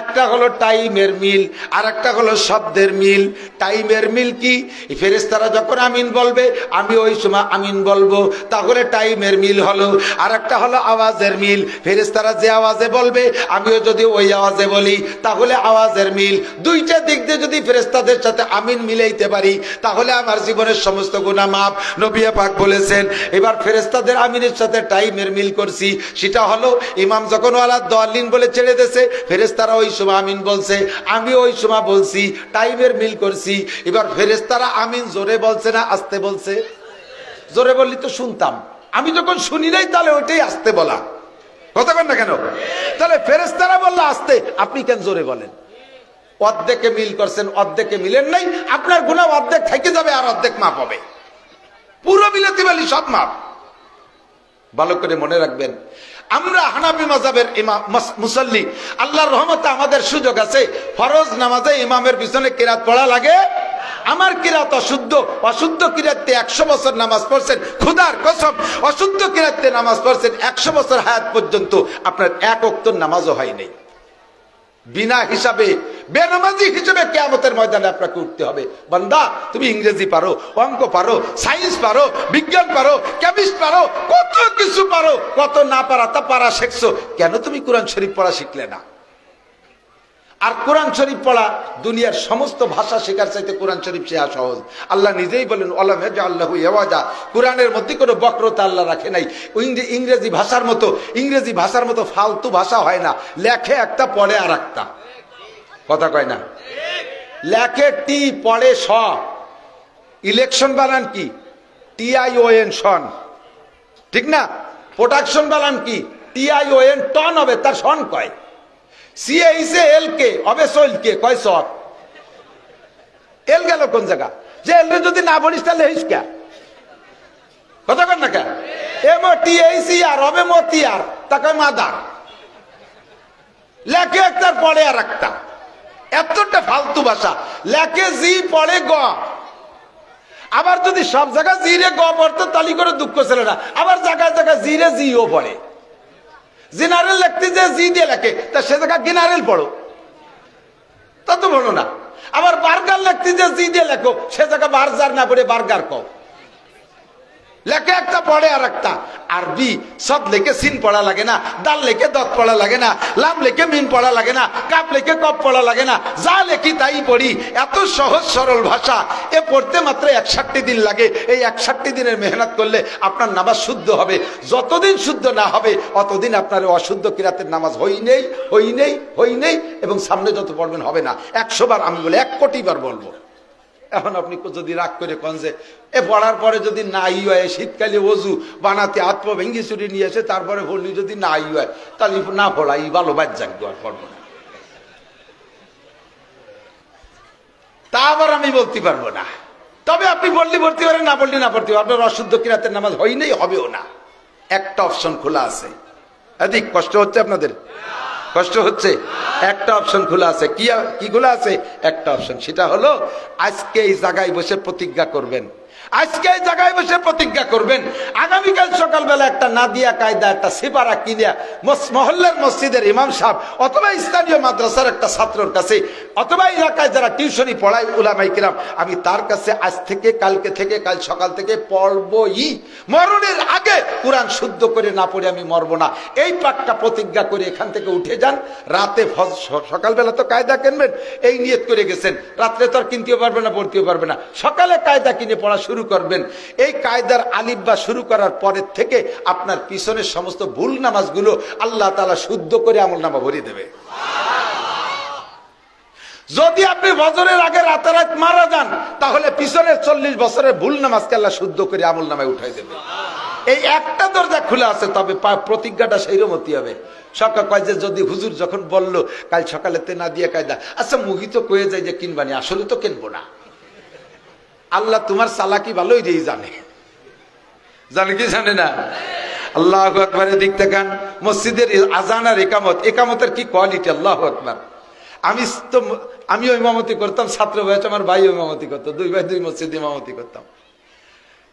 একটা হলো টাইমের মিল আর একটা হলো শব্দের মিল। টাইমের মিল কি? ফেরেশতারা যখন আমিন বলবে আমি ওই সময় আমিন বলবো, তাহলে টাইমের মিল হলো। আর একটা হলো আওয়াজের মিল, ফেরেশতারা যে আওয়াজে বলবে আমিও যদি ওই আওয়াজে বলি তাহলে আওয়াজের মিল। দুইটা দিক দিয়ে যদি ফেরেশতাদের সাথে আমিন মিলাইতে পারি তাহলে আমার জীবনের সমস্ত গুনাহ মাফ। নবী পাক বলেছেন এবার ফেরেশতাদের আমিনের সাথে টাইমের মিল করছি, সেটা হলো ইমাম যখন ওয়ালা দাল্লিন বলে ছেড়ে দিয়েছে ফেরেশতারা ওই সময় আমিন বলছে, আমি ওই সময় বলছি, টাইমের মিল করছি। এবার ফেরেশতারা আমিন জোরে বলছে না আস্তে বলছে? জোরে বললি তো শুনতাম, আমি যখন শুনি নাই তাহলে ওইটাই আস্তে বলা, কথা বল না কেন? তাহলে ফেরেশতারা বললো আস্তে, আপনি কেন জোরে বলেন? অর্ধেকে মিল করছেন, অর্ধেকে মিলেন নাই, আপনার গুনাহ অর্ধেক থেকে যাবে আর অর্ধেক মাপ হবে, পুরো মিলাতে পারলি সব মাপ। ভালো করে মনে রাখবেন, আমরা হানাফি মাযহাবের ইমাম মুসল্লি, আল্লাহর রহমতে আমাদের সুযোগ আছে, ফরজ নামাজে ইমামের পিছনে কিরাত পড়া লাগে। আমার কিরাত অশুদ্ধ, অশুদ্ধ কিরাতে 100 বছর নামাজ পড়ছেন, খুদার কসম অশুদ্ধ কিরাতে নামাজ পড়ছেন 100 বছর হায়াত পর্যন্ত আপনার এক ওয়াক্ত নামাজও হয় নাই। বিনা হিসাবে বেনামাজি হিসেবে কিয়ামতের ময়দানে আপনাকে উঠতে হবে। বান্দা তুমি ইংরেজি পারো, অঙ্ক পারো, সায়েন্স পারো, বিজ্ঞান পারো, কেমিস্ট্রি পারো, কত কিছু পারো, কত না পারা তা পারা শিখছো, কেন তুমি কোরআন শরীফ পড়া শিখলে না? আর কোরআন শরীফ পড়া দুনিয়ার সমস্ত ভাষা শেখার চাইতে কোরআন শরীফ শেখা সহজ। আল্লাহ নিজেই বলেন ওয়ালাম ইয়াজআল্লাহু ইওয়াজা, কোরআনের মধ্যে কোনো বক্রতা আল্লাহ রাখে নাই। ইংরেজি ভাষার মতো ফালতু ভাষা হয় না, লেখে একটা পড়ে আর একটা। কথা কয় না? লেখে টি, পড়ে স। ইলেকশন বানান কি? TION, সন। ঠিক না? প্রোডাকশন বানান কি? TION, টন হবে, তার সন কয়। CHAL কে হবে সইল কে কয় সক। এল গেল কোন জায়গা? যে এল যদি না বলিস তাহলে হইস কে? কথা কর না কে? MOTHER হবে মতিয়ার, তা কয় মাদার। লেখে একটার পড়ে আর একটা, এতটা ফালতু ভাষা। লেখে জি, পড়ে গ। আবার যদি সব জায়গায় জি রে গ পড়তো তালি করে দুঃখ ছিল না। আবার জায়গায় জায়গায় জি রে জিও পড়ে। জেনারেল লিখতে যে জি দিয়ে লেখে, তা সে জায়গায় জেনারেল পড়ো, তা তো বলো না। আবার বার্গার লিখতে যে জি দিয়ে লেখো, সে জায়গায় বার্জার না পড়ে বার্গার কও। লেখে একটা পড়ে আর একটা। আরবি সব লেখে সিন পড়া লাগে না, দাল লেখে দত পড়া লাগে না, লাম লেখে মিন পড়া লাগে না, কাপ লেখে কপ পড়া লাগে না, যা লেখি তাই পড়ি। এত সহজ সরল ভাষা, এ পড়তে মাত্র 61 দিন লাগে। এই 61 দিনের মেহনত করলে আপনার নামাজ শুদ্ধ হবে। যতদিন শুদ্ধ না হবে অতদিন আপনার অশুদ্ধ কিরাতের নামাজ হই নেই এবং সামনে যত পড়বেন হবে না। 100 বার আমি বলে 1 কোটি বার বলবো। এখন আপনি যদি রাগ করে কোন যে এ পড়ার পরে যদি নাই হয়, শীতকালে ওযু বানাতে হাত পা ভেঙ্গি চুরি নিয়ে এসে তারপরে বললি যদি নাই হয়, তাহলে না পড়াই ভালো, বাদ যাক, আর পড়বো না। তা আবার আমি বলতে পারবো না। তবে আপনি বললি পড়তে পারেন, না বললি না পড়তে পারেন। আপনার অশুদ্ধ কিরাতের নামাজ হয় নেই, হবেও না। একটা অপশন খোলা আছে। এদিক কষ্ট হচ্ছে আপনাদের? কষ্ট হচ্ছে? একটা অপশন খোলা আছে। কি খোলা আছে? একটা অপশন। সেটা হলো আজকে এই জায়গায় বসে প্রতিজ্ঞা করবেন। আজকে এই জায়গায় বসে প্রতিজ্ঞা করবেন, আগামীকাল সকালবেলা একটা নাদিয়া কায়দা, একটা সিপারা কিনিয়া মহল্লার মসজিদের ইমাম সাহেব অথবা স্থানীয় মাদ্রাসার একটা ছাত্রর কাছে অথবা এলাকায় যারা টিউশনি পড়ায় উলামায়ে কিরাম, আমি তার কাছে আজ থেকে কালকে থেকে কাল সকাল থেকে পড়বই। মরণের আগে কোরআন শুদ্ধ করে না পড়ে আমি মরবো না। এই পাক্কা প্রতিজ্ঞা করে এখান থেকে উঠে যান। রাতে সকালবেলা তো কায়দা কিনবেন, এই নিয়ত করে গেছেন। রাত্রে তো আর কিনতেও পারবে না, পড়তেও পারবে না। সকালে কায়দা কিনে পড়া শুরু করবেন। এই কায়দার আলিফ বা শুরু করার পরের থেকে আপনার পিছনের সমস্ত ভুল নামাজগুলো আল্লাহ তাআলা শুদ্ধ করে আমলনামা ভরিয়ে দেবে। যদি আপনি ফজরের আগে রাতারাত মারা যান, তাহলে পিছনের 40 বছরের ভুল নামাজকে আল্লাহ শুদ্ধ করে আমলনামায় উঠাই দেবে। এই একটা দরজা খোলা আছে, তবে প্রতিজ্ঞাটা সেইরকম হতে হবে। সকাল কয় যে যদি হুজুর যখন বললো কাল সকালে তে না দিয়ে কায়দা, আচ্ছা মুহি তো কয়ে যায় যে কিনবানি, আসলে তো কিনবো না। আল্লাহ তোমার চালাকি ভালোই যেই জানে কি জানে না? আল্লাহু আকবার। দিক তাকান, মসজিদের আজান আর একামতের কি কোয়ালিটি! আল্লাহু আকবার। আমিও ইমামতি করতাম, ছাত্র বয়সে আমার ভাই ইমামতি করতো, 2 ভাই 2 মসজিদ ইমামতি করতাম।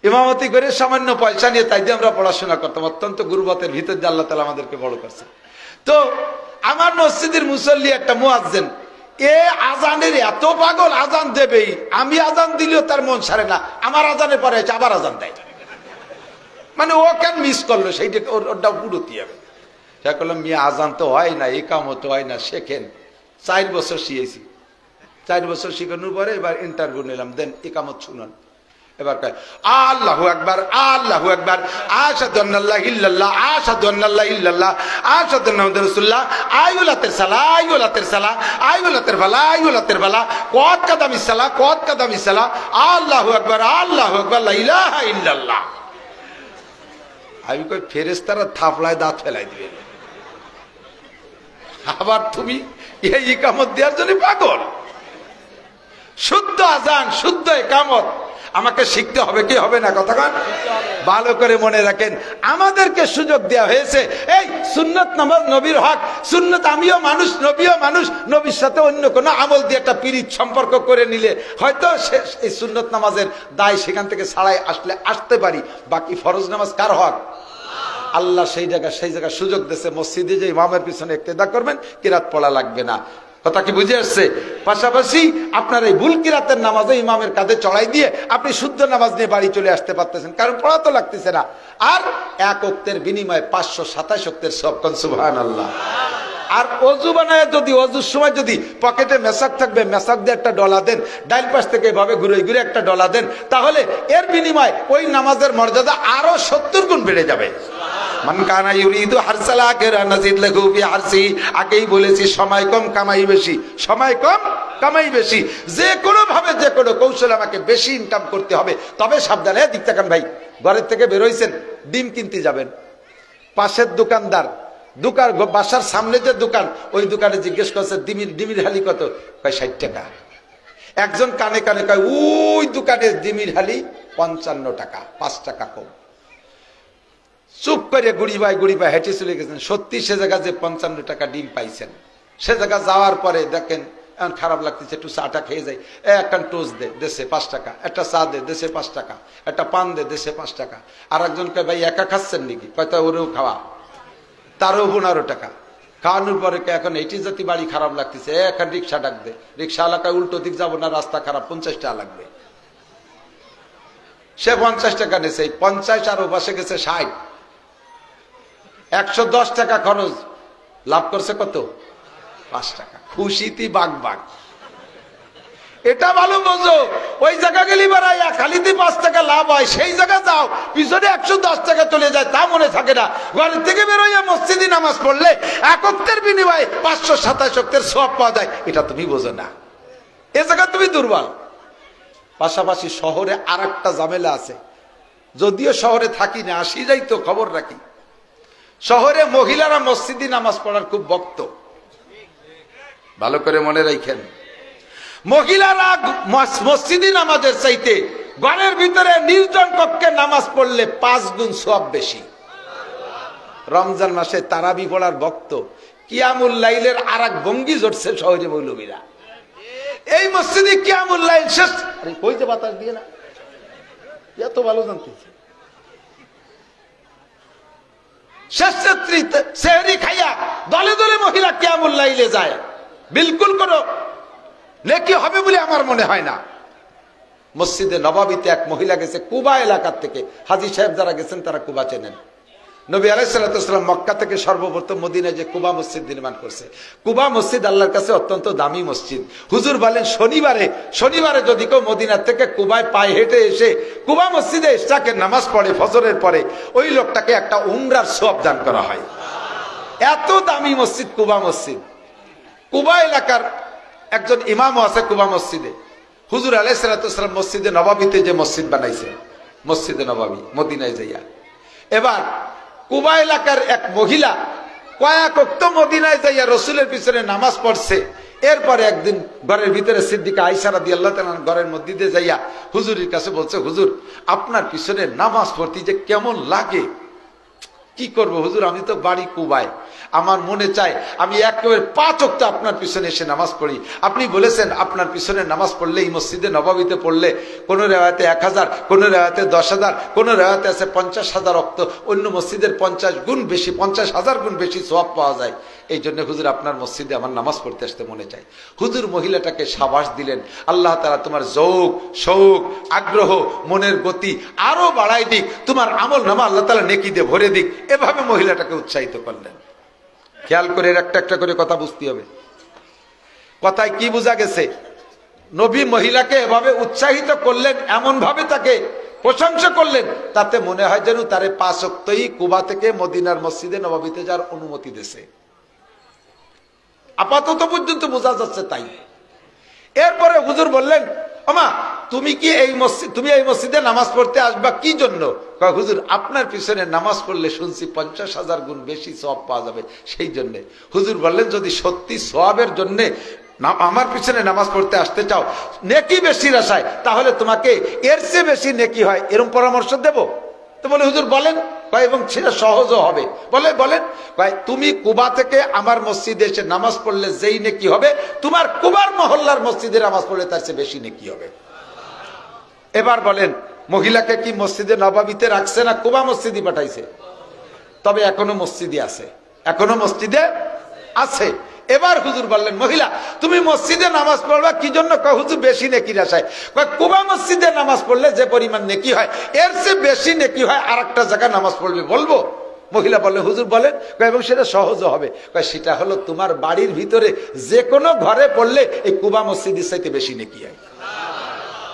ইমামতি করে সামান্য পয়সা নিয়ে তাই দিয়ে আমরা পড়াশোনা করতাম। অত্যন্ত গুরুবতের ভিতর দিয়ে আল্লাহ তাআলা আমাদেরকে বড় করছে। তো আমার মসজিদের মুসল্লি একটা মুয়াজ্জিন, এ আজানের এত পাগল, আজান দেবেই। আমি আজান দিলেও তার মন সারে না। আমার আজানের পরে আবার আজান দেয়, মানে ও কেন মিস করলো সেইটা ওটা পুরোতে হবে। সে করলাম মিয়া আজান তো হয় না, ইকামত তো হয় না, শেখেন। 4 বছর শিখেছি। 4 বছর শিখানোর পরে এবার ইন্টারভিউ নিলাম, দেন ইকামত শুনুন। এবার কয় আল্লাহু আকবার, আল্লাহু আকবার, আশহাদু আন্না লা ইলাহা ইল্লাল্লাহ, আশহাদু আন্না লা ইলাহা ইল্লাল্লাহ, আশহাদু আন্না মুহাম্মাদুর রাসূলুল্লাহ, আইউলাতের সালাহ, আইউলাতের সালাহ, আইউলাতের ফালা, আইউলাতের ফালা, কত কাদামিস সালাহ, কত কাদামিস সালাহ, আল্লাহু আকবার, আল্লাহু আকবার, লা ইলাহা ইল্লাল্লাহ। আমি কই ফেরেশতারা থাপলায় দাঁত ফেলাই দিবে। আবার তুমি এই ইকামত দেওয়ার জন্য পাগল? শুদ্ধ আজান, শুদ্ধ ইকামত আমাকে শিখতে হবে, কি হবে না? কথাকান ভালো করে মনে রাখেন। আমাদেরকে সুযোগ দেওয়া হয়েছে, এই সুন্নত নামাজ নবীর হক, সুন্নত আমিও মানুষ, নবীও মানুষ, নবীর সাথে অন্য কোনো আমল দিয়ে একটা পীড়িত সম্পর্ক করে নিলে হয়তো এই সুন্নত নামাজের দায় সেখান থেকে ছাড়াই আসতে পারি। বাকি ফরজ নামাজ কার হক? আল্লাহ সেই জায়গায় সুযোগ দিয়েছে। মসজিদে যে ইমামের পিছনে ইক্তেদা করবেন, কিরাত পড়া লাগবে না। কথা কি বুঝে আসছে? পাশাপাশি আপনার এই ভুল কিরাতের নামাজে ইমামের কাঁধে চড়াই দিয়ে আপনি শুদ্ধ নামাজ নিয়ে বাড়ি চলে আসতে পারতেছেন, কারণ পড়া তো লাগতেছে না। আর 1 ওয়াক্তের বিনিময়ে 527 ওয়াক্তের সওয়াব। সুবহানাল্লাহ। আর অজু বানায় যদি অজুর সময় যদি পকেটে মেসাক থাকবে, মেসাক দিয়ে একটা ডলা দেন, ডাইল পাশ থেকে এভাবে ঘুরে ঘুরে একটা ডলা দেন, তাহলে এর বিনিময়ে ওই নামাজের মর্যাদা আরো 70 গুণ বেড়ে যাবে। মান কানা ইউরিদু হারসাল আখিরা নাজিদ লাহু ফি হারসি। আগেই বলেছি সময় কম কামাই বেশি, সময় কম কামাই বেশি। যে কোনো ভাবে যে কোনো কৌশল আমাকে বেশি ইনকাম করতে হবে। তবে সাবধানে দিক তাকান ভাই, ঘরের থেকে বের হইছেন, ডিম কিনতে যাবেন, পাশের দোকানদার দোকান বাসার সামনে যে দোকান, ওই দোকানে জিজ্ঞেস করছে ডিমির হালি কত? কয় 60 টাকা। একজন কানে কানে কয় ওই দোকানে ডিমির হালি 55 টাকা, 5 টাকা কম। চুপ করে গুড়ি বাই হেঁটে চলে গেছেন। সত্যি সে জায়গা যে 55 টাকা ডিম পাইছেন, সে জায়গা যাওয়ার পরে দেখেন এখন খারাপ লাগতেছে, একটু চাটা খেয়ে যাই, একটা টোস্ট দে দেশে 5 টাকা, একটা চা দে দেশে 5 টাকা, একটা পান দে দেশে 5 টাকা। আর একজনকে ভাই একা খাচ্ছেন নাকি? কয়টা ওরেও খাওয়া, তারও 15 টাকা। খাওয়ানোর পরে এখন এইটি জাতি বাড়ি খারাপ লাগতেছে, এখন রিক্সা ডাক দে, রিক্সা এলাকায় উল্টো দিক যাবো না, রাস্তা খারাপ, 50 টাকা লাগবে। সে 50 টাকা নেছে, 50 আর ও পাশে গেছে 60, 110 টাকা খরচ, লাভ করছে কত? 5 টাকা। খুশিতে বাগ। এটা ভালো বোঝো, ওই জায়গা গেলি বাড়াইয়া খালিতে 5 টাকা লাভ হয়, সেই জায়গা যাও পিছনে 110 টাকা চলে যায়, তা মনে থাকে না। ঘরের থেকে বেরোইয়া মসজিদে নামাজ পড়লে 1 ওয়াক্তের বিনিময়ে 527 ওয়াক্তের সওয়াব পাওয়া যায়, এটা তুমি বোঝো না। এ জায়গা তুমি দুর্বল। পাশাপাশি শহরে আর একটা ঝামেলা আছে, যদিও শহরে থাকি না, আসি যাই তো খবর রাখি। শহরে মহিলারা মসজিদে নামাজ পড়ার খুব ভক্ত, ভালো করে মনে রাখেন। মহিলারা মসজিদে নামাজের চাইতে ঘরের ভিতরে নির্জন কক্ষে নামাজ পড়লে 5 গুণ সওয়াব বেশি। রমজান মাসে তারাবি পড়ার ভক্ত, কিয়ামুল লাইলের আর এক ভঙ্গি জড়ছে শহরে মৌলবীরা। এই মসজিদে কিয়ামুল লাইল শেষ, আরে কই যে বাতাস দিয়ে না, এত ভালো জানতেছে। শেষ রাত্রিতে সেহরি খাইয়া দলে দলে মহিলা কিয়ামুল লাইলে যায়, বিলকুল কোনো নেকি হবে বলে আমার মনে হয় না। মসজিদে নববীতে এক মহিলা গেছে কুবা এলাকার থেকে, হাজী সাহেব যারা গেছেন তারা কুবা চেনেন। নবী আলাইহিস সালাম মক্কা থেকে সর্বপ্রথম মদিনায় যে কুবা মসজিদ নির্মাণ করছে। কুবা মসজিদ আল্লাহর কাছে অত্যন্ত দামি মসজিদ। হুজুর বলেন শনিবারে যদি কেউ মদিনার থেকে কুবায় পায়ে হেঁটে এসে কুবা মসজিদে ইশরাকের নামাজ পড়ে ফজরের পরে, ওই লোকটাকে একটা উমরার সওয়াব দান করা হয়। এত দামি মসজিদ কুবা মসজিদ। কুবা এলাকার একজন ইমামও আছে কুবা মসজিদে। হুজুর আলাইহিস সালাম মসজিদে নববীতে যে মসজিদ বানাইছে, মসজিদে নববী মদিনায় যাইয়া, এবার কুবা এলাকার এক মহিলা কয়েক ওয়াক্ত মদিনায় যাইয়া রসুলের পিছনে নামাজ পড়ছে। এরপরে একদিন ঘরের ভিতরে সিদ্দিকা আয়েশা রাদিয়াল্লাহু তাআলা ঘরের মধ্যে যাইয়া হুজুরের কাছে বলছে, হুজুর আপনার পিছনে নামাজ পড়তে যে কেমন লাগে, কি করব হুজুর, আমি তো বাড়ি কুবায়, আমার মনে চায় আমি একেবারে 5 ওয়াক্ত আপনার পিছনে এসে নামাজ পড়ি। আপনি বলেছেন আপনার পিছনে নামাজ পড়লে এই মসজিদে নববীতে পড়লে কোন রেওয়ায়তে 1000, কোন রেওয়ায়তে 10,000, কোন রেওয়ায়তে আছে 50,000 ওয়াক্ত, অন্য মসজিদের 50 গুণ বেশি, 50,000 গুণ বেশি সওয়াব পাওয়া যায়। এই জন্য হুজুর আপনার মসজিদে আমার নামাজ পড়তে আসতে মনে চায়। হুজুর মহিলাটাকে সাবাস দিলেন, আল্লাহ তাআলা তোমার যৌক, শৌক, আগ্রহ, মনের গতি আরো বাড়াই দিক, তোমার আমল নামা আল্লাহ তাআলা নেকি দিয়ে ভরে দিক। এভাবে মহিলাটাকে উৎসাহিত করলেন। খেয়াল করে একটা একটা করে কথা বুঝতে হবে। কথায় কি বোঝা গেছে? নবী মহিলাকে এভাবে উৎসাহিত করলেন, এমন ভাবে তাকে প্রশংসা করলেন, তাতে মনে হয় যেন তারে 5 ওয়াক্তই কুবা থেকে মদিনার মসজিদে নববীতে যাওয়ার অনুমতি দিয়েছে। আপাতত পর্যন্ত বোঝা যাচ্ছে তাই। এরপরে হুজুর বললেন, ওমা তুমি এই মসজিদে নামাজ পড়তে আসবা কি জন্য? কয় হুজুর আপনার পিছনে নামাজ পড়লে শুনছি 50,000 গুণ বেশি সওয়াব পাওয়া যাবে, সেই জন্য। হুজুর বললেন যদি সত্যি সওয়াবের জন্য আমার পিছনে নামাজ পড়তে আসতে চাও, নেকি বেশির আশায়, তাহলে তোমাকে এর চেয়ে বেশি নেকি হয় এরকম পরামর্শ দেব। তো বলে হুজুর বলেন, এবং সেটা সহজও হবে। বলেন তুমি কুবা থেকে আমার মসজিদে এসে নামাজ পড়লে যেই নেকি হবে, তোমার কুবার মহল্লার মসজিদে নামাজ পড়লে তার চেয়ে বেশি নেকি হবে। এবার বলেন মহিলাকে কি মসজিদে নববীতে রাখছে না কুবা মসজিদে পাঠাইছে? তবে এখনো মসজিদে আছে। এবার হুজুর বললেন, মহিলা তুমি মসজিদে নামাজ পড়বা কি জন্য? হুজুর বেশি নেকির আশায়। কুবা মসজিদে নামাজ পড়লে যে পরিমাণ নেকি হয় এর চেয়ে বেশি নেকি হয় আর একটা জায়গায় নামাজ পড়বে, বলবো? মহিলা বললেন, হুজুর বলেন। এবং সেটা সহজও হবে। সেটা হলো তোমার বাড়ির ভিতরে যে কোনো ঘরে পড়লে এই কুবা মসজিদের চাইতে বেশি নেকি হয়।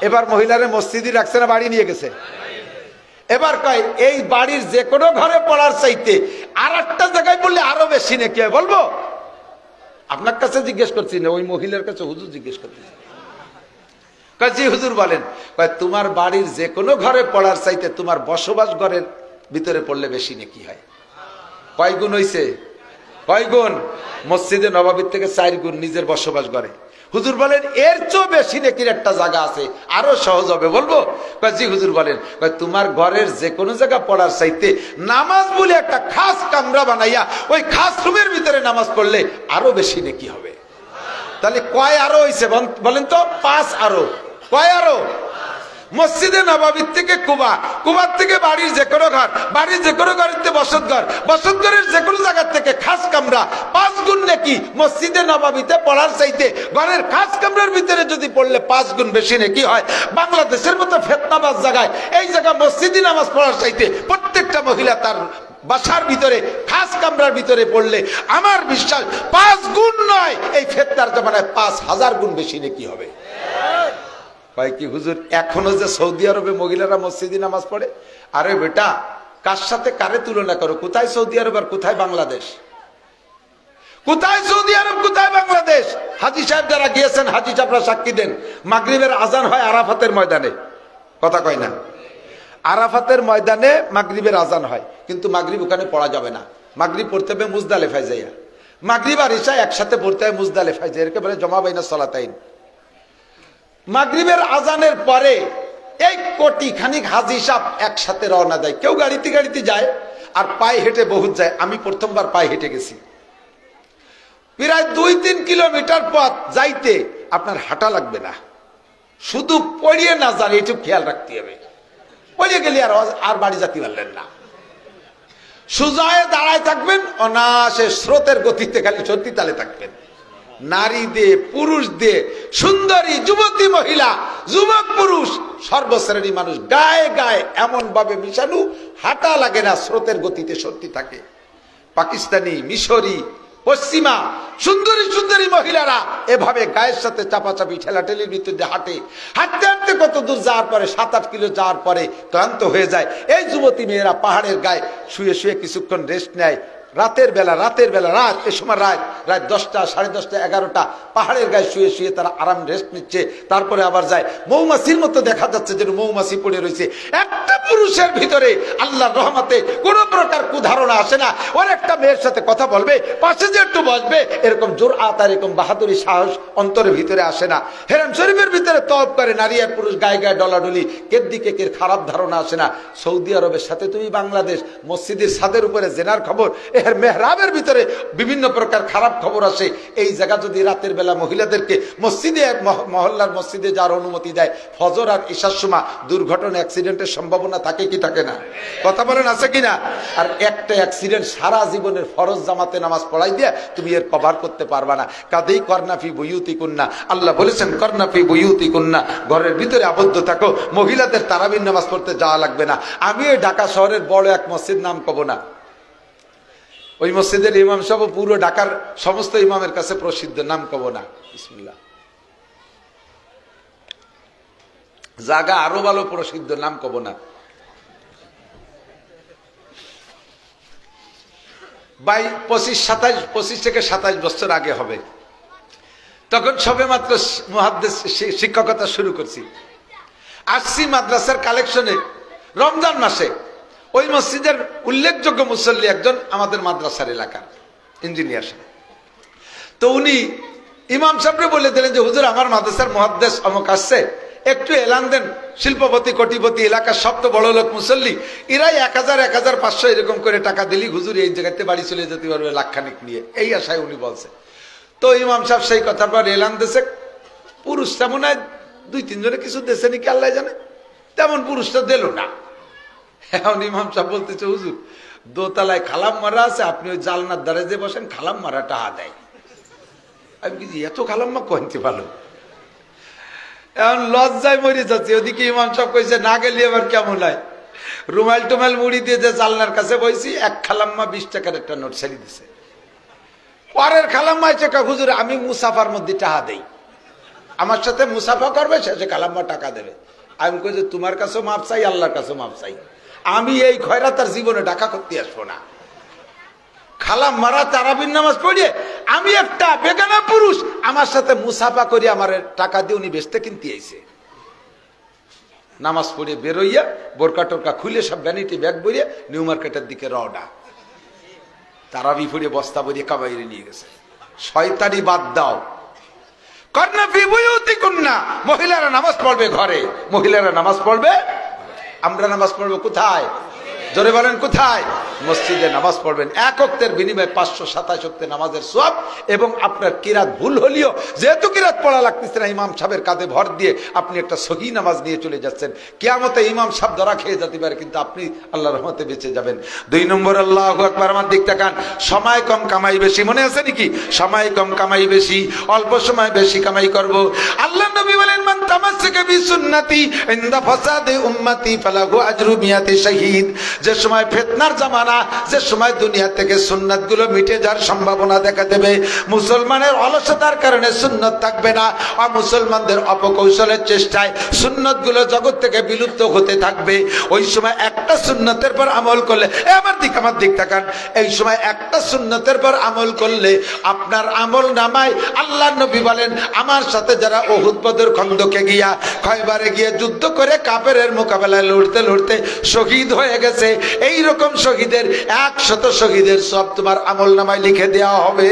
এবার মহিলারে মসজিদে রাখছে না বাড়ি নিয়ে গেছে? এবার কয় এই বাড়ির যে কোনো ঘরে পড়ার চাইতে আর একটা জায়গায় বললে আরো বেশি নাকি হয়, বলবো? আপনার কাছে জিজ্ঞেস করছি না, ওই মহিলার কাছে হুজুর জিজ্ঞেস করতেছি। জি হুজুর বলেন। কয় তোমার বাড়ির যে কোনো ঘরে পড়ার চাইতে তোমার বসবাস ঘরের ভিতরে পড়লে বেশি নাকি হয়। কয় গুণ হইছে? কয় গুণ? মসজিদে নববীর থেকে 4 গুণ নিজের বসবাস ঘরে। হুজুর বলেন এর চেয়ে বেশি নেকির একটা জায়গা আছে, আরো সহজ হবে, বলবো? জি হুজুর বলেন। তোমার ঘরের যে কোনো জায়গা পড়ার চাইতে নামাজ বলে একটা খাস কামরা বানাইয়া ওই খাস রুমের ভিতরে নামাজ পড়লে আরো বেশি নেকি হবে। তাহলে কয় আরো হইছে বলেন তো? 5 আরো। কয় আরো? মসজিদে নববীর থেকে কুবা, কুবার থেকে বাড়ির যে কোনো ঘর, বাড়ির যে কোনো ঘরের বসত ঘর, বসত ঘরের যে কোনো জায়গার থেকে খাস কামরা 5 গুণ নাকি মসজিদে নববীতে পড়ার চাইতে ঘরের খাস কামরার ভিতরে যদি পড়লে 5 গুণ বেশি নাকি হয়। বাংলাদেশের মতো ফেতনাবাজ জায়গায় এই জায়গা মসজিদে নামাজ পড়ার চাইতে প্রত্যেকটা মহিলা তার বাসার ভিতরে খাস কামরার ভিতরে পড়লে আমার বিশ্বাস 5 গুণ নয়, এই ফেতনার জামানায় 5000 গুণ বেশি নাকি হবে। কয় কি হুজুর এখনো যে সৌদি আরবে মহিলারা মসজিদে নামাজ পড়ে? আরে বেটা, কার সাথে কারে তুলনা করো? কোথায় সৌদি আরব আর কোথায় বাংলাদেশ? কোথায় সৌদি আরব, কোথায় বাংলাদেশ? হাজী সাহেব যারা গিয়েছেন, হাজী সাহেবরা সাক্ষী দেন, মাগরিবের আজান হয় আরাফাতের ময়দানে। কথা কয় না? আরাফাতের ময়দানে মাগরিবের আজান হয়, কিন্তু মাগরিব ওখানে পড়া যাবে না। মাগরিব পড়তে হবে মুজদালিফায় যাইয়া। মাগরিব আর ইশা একসাথে পড়তে হয় মুজদালিফায় যাইয়া, একে বলে জমা বাইনা সলাতাইন। মাগরিবের আজানের পরে এই কোটি খানিক হাজী সাহেব একসাথে রওনা দেয়। কেউ গাড়িতে গাড়িতে যায়, আর পায়ে হেঁটে বহুত যায়। আমি প্রথমবার পায়ে হেঁটে গেছি। প্রায় 2-3 কিলোমিটার পথ যাইতে আপনার হাঁটা লাগবে না, শুধু পড়িয়ে না যান এইটুকু খেয়াল রাখতে হবে। পড়িয়ে গেলে আর বাড়ি যেতে পারলেন না। সুজায় দাঁড়ায় থাকবেন, অনায়াসে স্রোতের গতিতে খালি সত্যি তালে থাকবেন। নারী দিয়ে, পুরুষ দিয়ে, সুন্দরী যুবতী মহিলা, যুবক পুরুষ, সর্বশ্রেণী মানুষ গায়ে গায়ে এমন ভাবে মিশানো, হাঁটা লাগে না, স্রোতের গতিতে সত্যি থাকে। পাকিস্তানি, মিশরি, পশ্চিমা সুন্দরী সুন্দরী মহিলারা এভাবে গায়ের সাথে চাপাচাপি ঠেলাঠেলির ভিতরে হাঁটে। হাঁটতে হাঁটতে কত দূর যাওয়ার পরে 7-8 কিলো যাওয়ার পরে ক্লান্ত হয়ে যায়। এই যুবতী মেয়েরা পাহাড়ের গায়ে শুয়ে শুয়ে কিছুক্ষণ রেস্ট নেয়। রাতের বেলা রাত এ সময় রাত 10টা, 10:30, 11টা পাহাড়ের গায়ে শুয়ে শুয়ে তারা আরাম রেস্ট নিচ্ছে। তারপরে আবার যায়। মৌমাছির মতো দেখা যাচ্ছে যেন মৌমাছি পড়ে রয়েছে। একটা পুরুষের ভিতরে আল্লাহর রহমতে কোনো প্রকার কুধারণা আসে না। ওর একটা মেয়ের সাথে কথা বলবে, পাশে যে একটু বসবে, এরকম জোরআত আর এরকম বাহাদুরি সাহস অন্তরের ভিতরে আসে না। হেরাম শরীফের ভিতরে তওয়াফ করে নারী আর পুরুষ গায়ে গায়ে ডলাডলি, কের দিকে কের খারাপ ধারণা আসে না। সৌদি আরবের সাথে তুমি বাংলাদেশ, মসজিদের ছাদের উপরে জেনার খবর, এর মেহরাবের ভিতরে বিভিন্ন প্রকার খারাপ খবর আসে। এই জায়গা যদি রাতের বেলা মহিলাদেরকে মসজিদে, মহল্লার মসজিদে যাওয়ার অনুমতি দেয়, ফজর আর ইশার সময় দুর্ঘটনা, অ্যাক্সিডেন্টের সম্ভাবনা থাকে কি থাকে না? কথা বলেন, আছে কিনা? আর একটা অ্যাক্সিডেন্ট সারা জীবনের ফরজ জামাতে নামাজ পড়াই দিয়ে তুমি এর কভার করতে পারবা না। কাদেই করনাফি বুয়ুতি কুন্না, আল্লাহ বলেছেন করনাফি বুয়ুতি কুন্না, ঘরের ভিতরে আবদ্ধ থাকো। মহিলাদের তারাবির নামাজ পড়তে যাওয়া লাগবে না। আমি ওই ঢাকা শহরের বড় এক মসজিদ, নাম কব না, ওই মসজিদের ইমাম সাহেব পুরো ঢাকার সমস্ত ইমামের কাছে প্রসিদ্ধ, নাম কব না, বিসমিল্লাহ, জায়গা আরো ভালো প্রসিদ্ধ, নাম কব না। 25 থেকে 27 বছর আগে হবে। তখন সবে মাত্র মুহাদ্দিস শিক্ষকতা শুরু করছি। আসছি মাদ্রাসার কালেকশনে রমজান মাসে। ওই মসজিদের উল্লেখযোগ্য মুসল্লি একজন আমাদের মাদ্রাসার এলাকার ইঞ্জিনিয়ার সাহেব। তো উনি ইমাম সাহেবরে বলে দিলেন যে হুজুর, আমার মাদ্রাসার মুহাদ্দিস অমুক আসছে, একটু এলান দেন। শিল্পপতি, কোটিপতি, এলাকার সবচেয়ে বড় লোক মুসল্লি, এরাই 1000, 1500 এরকম করে টাকা দিলি হুজুর এই জায়গাতে বাড়ি চলে যেতে পারবে লাখখানিক নিয়ে, এই আশায় উনি বলছে। তো ইমাম সাহেব সেই কথার পর এলান দেশে। পুরুষটা মনে হয় 2-3 জনে কিছু দেশে নাকি, আল্লাহ জানে, তেমন পুরুষটা দিল না। এখন ইমাম সাহেব বলতেছে হুজুর, দোতলায় খালাম মারা আছে, আপনি ওই জালনার দ্বারে যে বসেন, খালাম মারা টাহা দেয়। আমি কি এত খালাম মা কইতে পারলো? এখন লজ্জায় মরে যাচ্ছে। ওদিকে ইমাম সাহেব কইছে না গেলে এবার কেমন হয়, রুমাল টুমাল মুড়ি দিয়ে যে জালনার কাছে বইছি, এক খালাম্মা 20 টাকার একটা নোট ছেড়ে দিছে। পরের খালাম্মা এসে হুজুর, আমি মুসাফার মধ্যে টাকা দেই, আমার সাথে মুসাফা করবে, শেষে খালাম্মা টাকা দেবে। আমি কই যে তোমার কাছেও মাপ চাই, আল্লাহর কাছেও মাপ চাই। আমি এই খয়রাতার জীবনে ঢাকা করতে আসবো না। খালা মারা তারাবির নামাজ পড়িয়ে আমি একটা বেগানা পুরুষ আমার সাথে মুসাফা করি, আমার টাকা দিয়ে উনি বেচতে কিনতে আইছে। নামাজ পড়ে বেরোইয়া বোরকা টোরকা খুলে সব ভ্যানিটি ব্যাগ বইয়ে নিউ মার্কেটের দিকে রওনা। তারাবি পড়ে বস্তা বইয়ে কাবাইরে নিয়ে গেছে। শয়তানি বাদ দাও। কন্যা ফি বুয়ুতিকুন্না, মহিলারা নামাজ পড়বে ঘরে, মহিলারা নামাজ পড়বে। আমরা নামাজ পড়বো কোথায়? জোরে বলেন কোথায়? মসজিদে নামাজ পড়বেন। এক ওয়াক্তের বিনিময়ে 527 ওয়াক্তের নামাজের সওয়াব। এবং আপনার কিরাত ভুল হলেও যেহেতু কিরাত পড়া লাগতেছে না, ইমাম সাহেবের কাঁধে ভর দিয়ে আপনি একটা সহি নামাজ নিয়ে চলে যাচ্ছেন, কিয়ামতে ইমাম সাহেব ধরা খেয়ে যেতে পারে, কিন্তু আপনি আল্লাহর রহমতে বেঁচে যাবেন। 2 নম্বর, আল্লাহু আকবার। আমার দিক তাকান। সময় কম কামাই বেশি, মনে আছে নাকি? সময় কম কামাই বেশি, অল্প সময় বেশি কামাই করব। আল্লাহ নবী বলেন, মান তামাসসাকা বিসুন্নতি ইনদা ফাসাদি উম্মতি ফালাহু আজরু মিয়াতি শাহীদ। যে সময় ফিতনার জামানা, যে সময় দুনিয়া থেকে সুন্নাত গুলো মিটে যাওয়ার সম্ভাবনা দেখা দেবে, মুসলমানের অলসতার কারণে সুন্নত থাকবে না, আর মুসলমানদের অপকৌশলের চেষ্টায় সুন্নত গুলো জগৎ থেকে বিলুপ্ত হতে থাকবে, ওই সময় একটা সুন্নতের পর আমল করলে, আমার দিক তাকান, এই সময় একটা সুন্নতের পর আমল করলে আপনার আমল নামায় আল্লাহ নবী বলেন, আমার সাথে যারা উহুদ বদর খন্দকে গিয়া খয়বারে গিয়ে যুদ্ধ করে কাফেরের মোকাবেলায় লড়তে লড়তে শহীদ হয়ে গেছে, এই রকম শহীদের 100 শহীদের সব তোমার আমল নামায় লিখে দেওয়া হবে।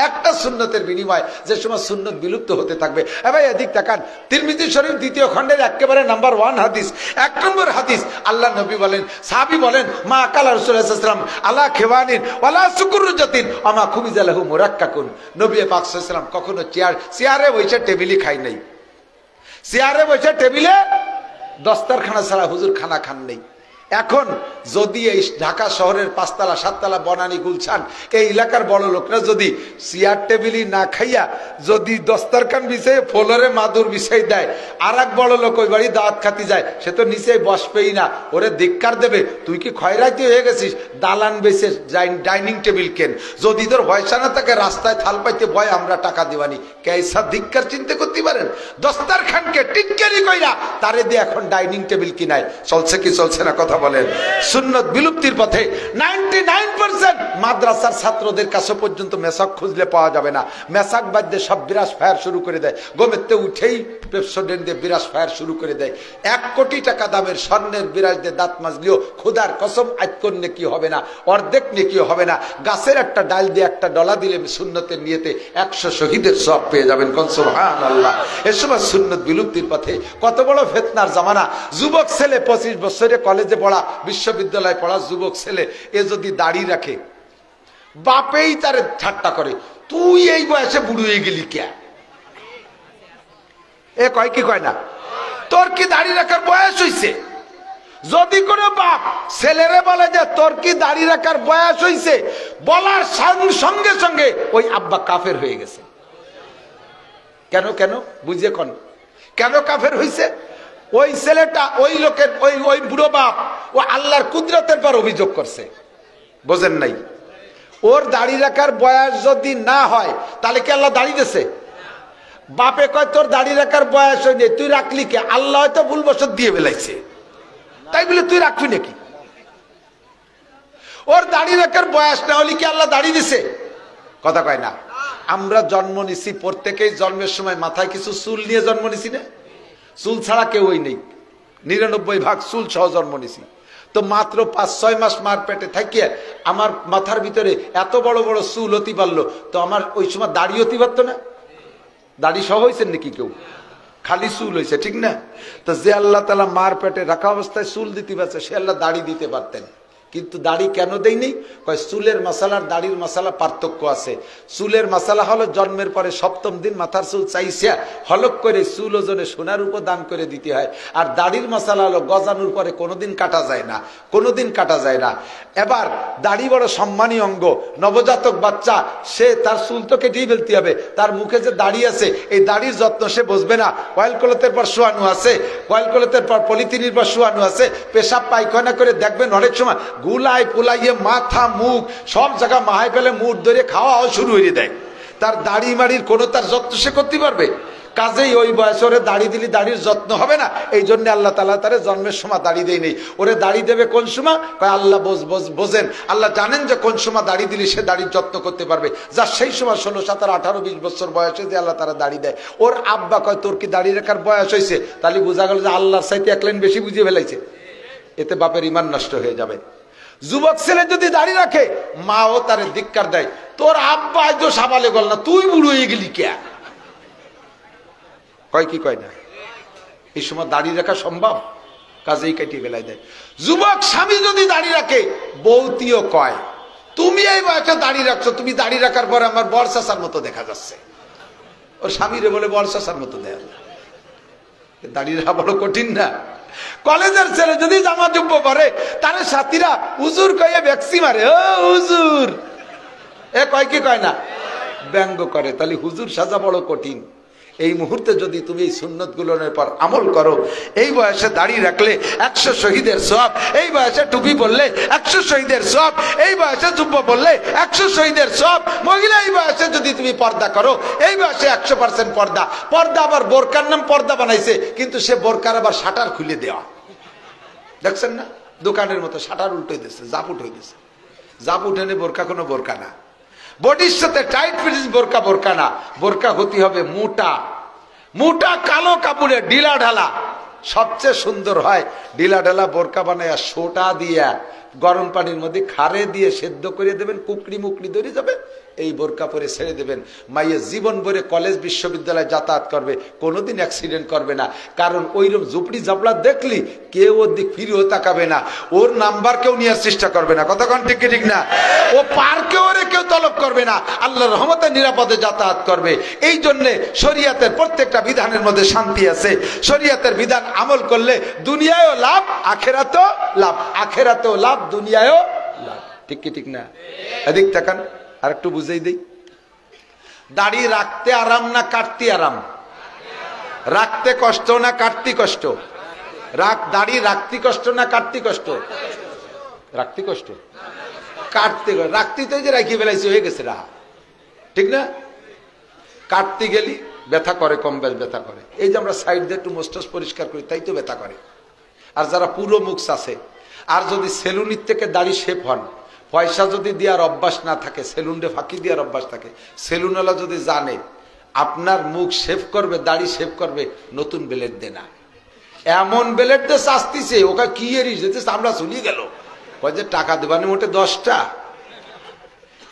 একটা সুন্নতের বিনিময়, যে সময় সুন্নত বিলুপ্ত হতে থাকবে। ভাই এদিক তাকান, তিরমিজি শরীফ 2য় খণ্ডের একেবারে নাম্বার 1 হাদিস, 1 নম্বর হাদিস। আল্লাহ নবী বলেন, সাহাবী বলেন, মা আকালা রাসূলুল্লাহ সাল্লাল্লাহু আলাইহি ওয়াসাল্লাম আলা খিওয়ানিন ওয়ালা সুকুরজাতিন আমা খুবিজালাহু মুরাক্কাকুন। নবী পাক সাল্লাল্লাহু আলাইহি ওয়াসাল্লাম কখনো চেয়ারে বসে টেবিলে খাই নাই, চেয়ারে বসে টেবিলে দস্তরখানা ছাড়া হুজুর খানা খান নেই। এখন যদি এই ঢাকা শহরের 5 তলা 7 তলা বনানী গুলশান এই এলাকার বড় লোকরা যদি চেয়ার টেবিলি না খাইয়া যদি দস্তরখান বিছাই ফ্লোরে মাদুর বিছাই দেয়, আর এক বড় লোক ওই বাড়ি দাওয়াত খাতি যায়, সে তো নিচে বসবেই না, ওরে ধিক্কার দেবে, তুই কি খয়রাতি হয়ে গেছিস, দালান বেচে ডাইনিং টেবিল কেন, যদি তোর পয়সা না থাকে রাস্তায় থাল পাইতে ভয় আমরা টাকা দিবানি। কেসা ধিক্কার চিন্তা করতে পারেন? দস্তরখানকে টিটকারি কইরা তারে দিয়ে এখন ডাইনিং টেবিল কিনায়। চলছে কি চলছে না কথা বলেন? সুন্নত বিলুপ্তির পথে। 99% মাদ্রাসার ছাত্রদের কাছে পর্যন্ত মেসাক খুঁজলে পাওয়া যাবে না। মেসাক বাদ দিয়ে সব বিরাস ফায়ার শুরু করে দেয়, গোমেতে উঠেই পেপসোডেন্ট দিয়ে বিরাস ফায়ার শুরু করে দেয়। 1 কোটি টাকা দামের স্বর্ণের বিরাস দিয়ে দাঁত মাজলেও খোদার কসম আজকর নেকি হবে না, অর্ধেক নেকি হবে না। গাছের একটা ডাল দিয়ে একটা ডলা দিলে সুন্নতের নিয়তে 100 শহীদের সব পেয়ে যাবেন। কোন সুবহানাল্লাহ। এ সময় সুন্নত বিলুপ্তির পথে। কত বড় ফিতনার জামানা। যুবক ছেলে 25 বছরে কলেজে পড়া, বিশ্ববিদ্যালয়ে পড়া যুবক ছেলে, এ যদি দাড়ি রাখে, বাপেই তার ঠাট্টা করে, তুই এই বয়সে বুড়ো হয়ে গেলি কে? এ কয় কি কয় না, তোর কি দাড়ি রাখার বয়স হইছে? যদি কোনো বাপ ছেলেরে বলে যে তোর কি দাড়ি রাখার বয়স হইছে, বলার সঙ্গে সঙ্গে ওই আব্বা কাফের হয়ে গেছে। কেন কেন বুঝে কোন কেন কাফের হইছে? ওই ছেলেটা ওই লোকের ওই বুড়ো বাপ ও আল্লাহর কুদরতের পর অভিযোগ করছে, বোঝেন নাই? ওর দাড়ি রাখার বয়স যদি না হয় তাহলে কি আল্লাহ দাড়ি দিয়েছে? বাপে কয় তোর দাড়ি রাখার বয়স হয়নি, তুই রাখলি কে? আল্লাহ হয়তো ভুলবশত দিয়ে বেলাইছে, তাই বলে তুই রাখবি নাকি? ওর দাড়ি রাখার বয়স না হলে কি আল্লাহ দাড়ি দিছে? কথা কয় না। আমরা জন্ম নিছি, প্রত্যেকেই জন্মের সময় মাথায় কিছু চুল নিয়ে জন্ম নিছি না? চুল ছাড়া কেউই নেই, 99% চুল সহ জন্ম নিছি। তো মাত্র 5-6 মাস মার পেটে থাকিয়ে আমার মাথার ভিতরে এত বড় বড় চুল হতে পারলো, তো আমার ওই সময় দাড়ি হতে পারতো না? দাড়ি সহ হয়েছেন নাকি কেউ? খালি চুল হয়েছে, ঠিক না? তো যে আল্লাহ তাআলা মার পেটে রাখা অবস্থায় চুল দিতে পারছে, সে আল্লাহ দাড়ি দিতে পারতেন, কিন্তু দাড়ি কেন দেয়নি? কয় চুলের মাসালার দাড়ির মাসালা পার্থক্য আছে। চুলের মাসালা হলো জন্মের পরে 7ম দিন মাথার চুল চাইছে হলক করে চুল ওজনে সোনার উপর দান করে দিতে হয়। আর দাড়ির মাসালা হলো গজানোর পরে কোনোদিন কাটা যায় না, কোনোদিন কাটা যায় না। এবার দাড়ি বড় সম্মানীয় অঙ্গ। নবজাতক বাচ্চা, সে তার চুল তো কেটেই ফেলতে হবে, তার মুখে যে দাড়ি আছে এই দাড়ির যত্ন সে বুঝবে না। কয়েল কলতের পর শোয়ানো আছে, কয়েল কলতের পর পলিথিনের পর শোয়ানো আছে, পেশাব পায়খানা করে দেখবেন অনেক সময় গুলাই পুলাইয়ে মাথা মুখ সব জায়গা মাহাই ফেলে মুখ ধরে খাওয়াও শুরু হয়ে দেয়। তার দাড়ি মাড়ির কোনো তার যত্ন সে করতে পারবে? কাজেই ওই বয়সে ওরে দাড়ি দিলি দাড়ির যত্ন হবে না, এই জন্য আল্লাহ তাআলা তারে জন্মের সময় দাড়ি দেয় নেই। ওরে দাড়ি দেবে কোন সময়? কয় আল্লাহ বোঝেন, আল্লাহ জানেন যে কোন সময় দাড়ি দিলি সে দাড়ির যত্ন করতে পারবে। যা সেই সময় 16, 17, 18, 20 বছর বয়সে যে আল্লাহ তারা দাড়ি দেয়। ওর আব্বা কয় তোর কি দাড়ি রাখার বয়স হয়েছে? তাহলে বোঝা গেল যে আল্লাহর চাইতে এক লাইন বেশি বুঝিয়ে ফেলাইছে। এতে বাপের ইমান নষ্ট হয়ে যাবে। যুবক ছেলে যদি দাড়ি রাখে, মাও তারে ধিক্কার দেয়, তোর আব্বা আজ সাবালে গল না, তুই বুড়ো হয়ে গেলি কে? কয় কি কয় না? এই সময় দাড়ি রাখা সম্ভব? কাজেই কাটিয়ে ফেলাই দেয়। যুবক স্বামী যদি দাড়ি রাখে, বউতিও কয় তুমি এই বয়সে দাড়ি রাখছো, তুমি দাড়ি রাখার পরে আমার বর চাচার মতো দেখা যাচ্ছে। ওর স্বামীরে বলে বর চাচার মতো দেয়। দাড়ি রাখা বড় কঠিন না? কলেজের ছেলে যদি জামা জুব্ব পরে, তার সাথীরা হুজুর কয়ে ভ্যাক্সি মারে, ও হুজুর এ কয় কি কয় না, ব্যঙ্গ করে। তাহলে হুজুর সাজা বড় কঠিন। এই মুহূর্তে যদি তুমি এই সুন্নত গুলোর পর আমল করো, এই বয়সে দাড়ি রাখলে 100 শহীদের সওয়াব, এই বয়সে টুপি পরলে 100 শহীদের সওয়াব, এই বয়সে জুব্ব পরলে 100 শহীদের সওয়াব। মহিলা এই বয়সে যদি তুমি পর্দা করো, এই বয়সে 100% পর্দা। পর্দা আবার বোরকার নাম পর্দা বানাইছে, কিন্তু সে বোরকার আবার শাটার খুলে দেওয়া, দেখছেন না? দোকানের মতো শাটার উল্টে দিচ্ছে, জাপ উঠে দিচ্ছে। জাপ উঠেনে বোরকা কোনো বোরকা না। বডির সাথে টাইট ফিটিং বোরকা বোরকা না। বোরকা হতে হবে মোটা, মোটা কালো কাপড়ে ঢিলা ঢালা। সবচেয়ে সুন্দর হয় ঢিলা ঢালা বোরকা বানায় সোটা দিয়া গরম পানির মধ্যে খারে দিয়ে সেদ্ধ করে দেবেন, কুকড়ি মুকড়ি ধরে যাবে, এই বোরকা পরে ছেড়ে দেবেন। মাইয়ে জীবন ভরে কলেজ বিশ্ববিদ্যালয়ে যাতায়াত করবে, কোনোদিন অ্যাক্সিডেন্ট করবে না। কারণ ওইরকম ঝুপড়ি ঝাপড়া দেখলি কেউ ওর দিক ফিরেও তাকাবে না, ওর নাম্বার কেউ নেওয়ার চেষ্টা করবে না। কতক্ষণ ঠিক ঠিক না? ও পার্কে ওরে কেউ তলব করবে না, আল্লাহর রহমতে নিরাপদে যাতায়াত করবে। এই জন্য শরীয়তের প্রত্যেকটা বিধানের মধ্যে শান্তি আছে। শরীয়তের বিধান আমল করলে দুনিয়ায়ও লাভ, আখেরাতেও লাভ। আখেরাতেও লাভ, দুনিয়ায়ও লাভ। ঠিক কি ঠিক না? এদিক তাকান, আর একটু বুঝাই দেই। দাড়ি রাখতে আরাম না কাটতে আরাম? রাখতে কষ্ট না কাটতে কষ্ট? দাড়ি রাখতে কষ্ট না কাটতে কষ্ট? রাখতে কষ্ট। কাটতে রাখতে তো যে রাখি ফেলাইছে হয়ে গেছে রাহা, ঠিক না? কাটতে গেলি ব্যথা করে, কম বেশ ব্যথা করে। এই যে আমরা সাইড দিয়ে একটু মোস্টাস পরিষ্কার করি, তাই তো ব্যথা করে। আর যারা পুরো মুখ আছে, আর যদি সেলুনির থেকে দাড়ি শেপ হন, পয়সা যদি দেওয়ার অভ্যাস না থাকে, সেলুনে ফাঁকি দেওয়ার অভ্যাস থাকে, সেলুনওয়ালা যদি জানে আপনার মুখ শেভ করবে, দাড়ি শেভ করবে, নতুন ব্লেড দে না। এমন ব্লেড দিয়ে শাস্তিছে, ওকে কি এরিস যেতে আমরা চলিয়ে গেল, ওই যে টাকা দেবানি মোটে 10টা।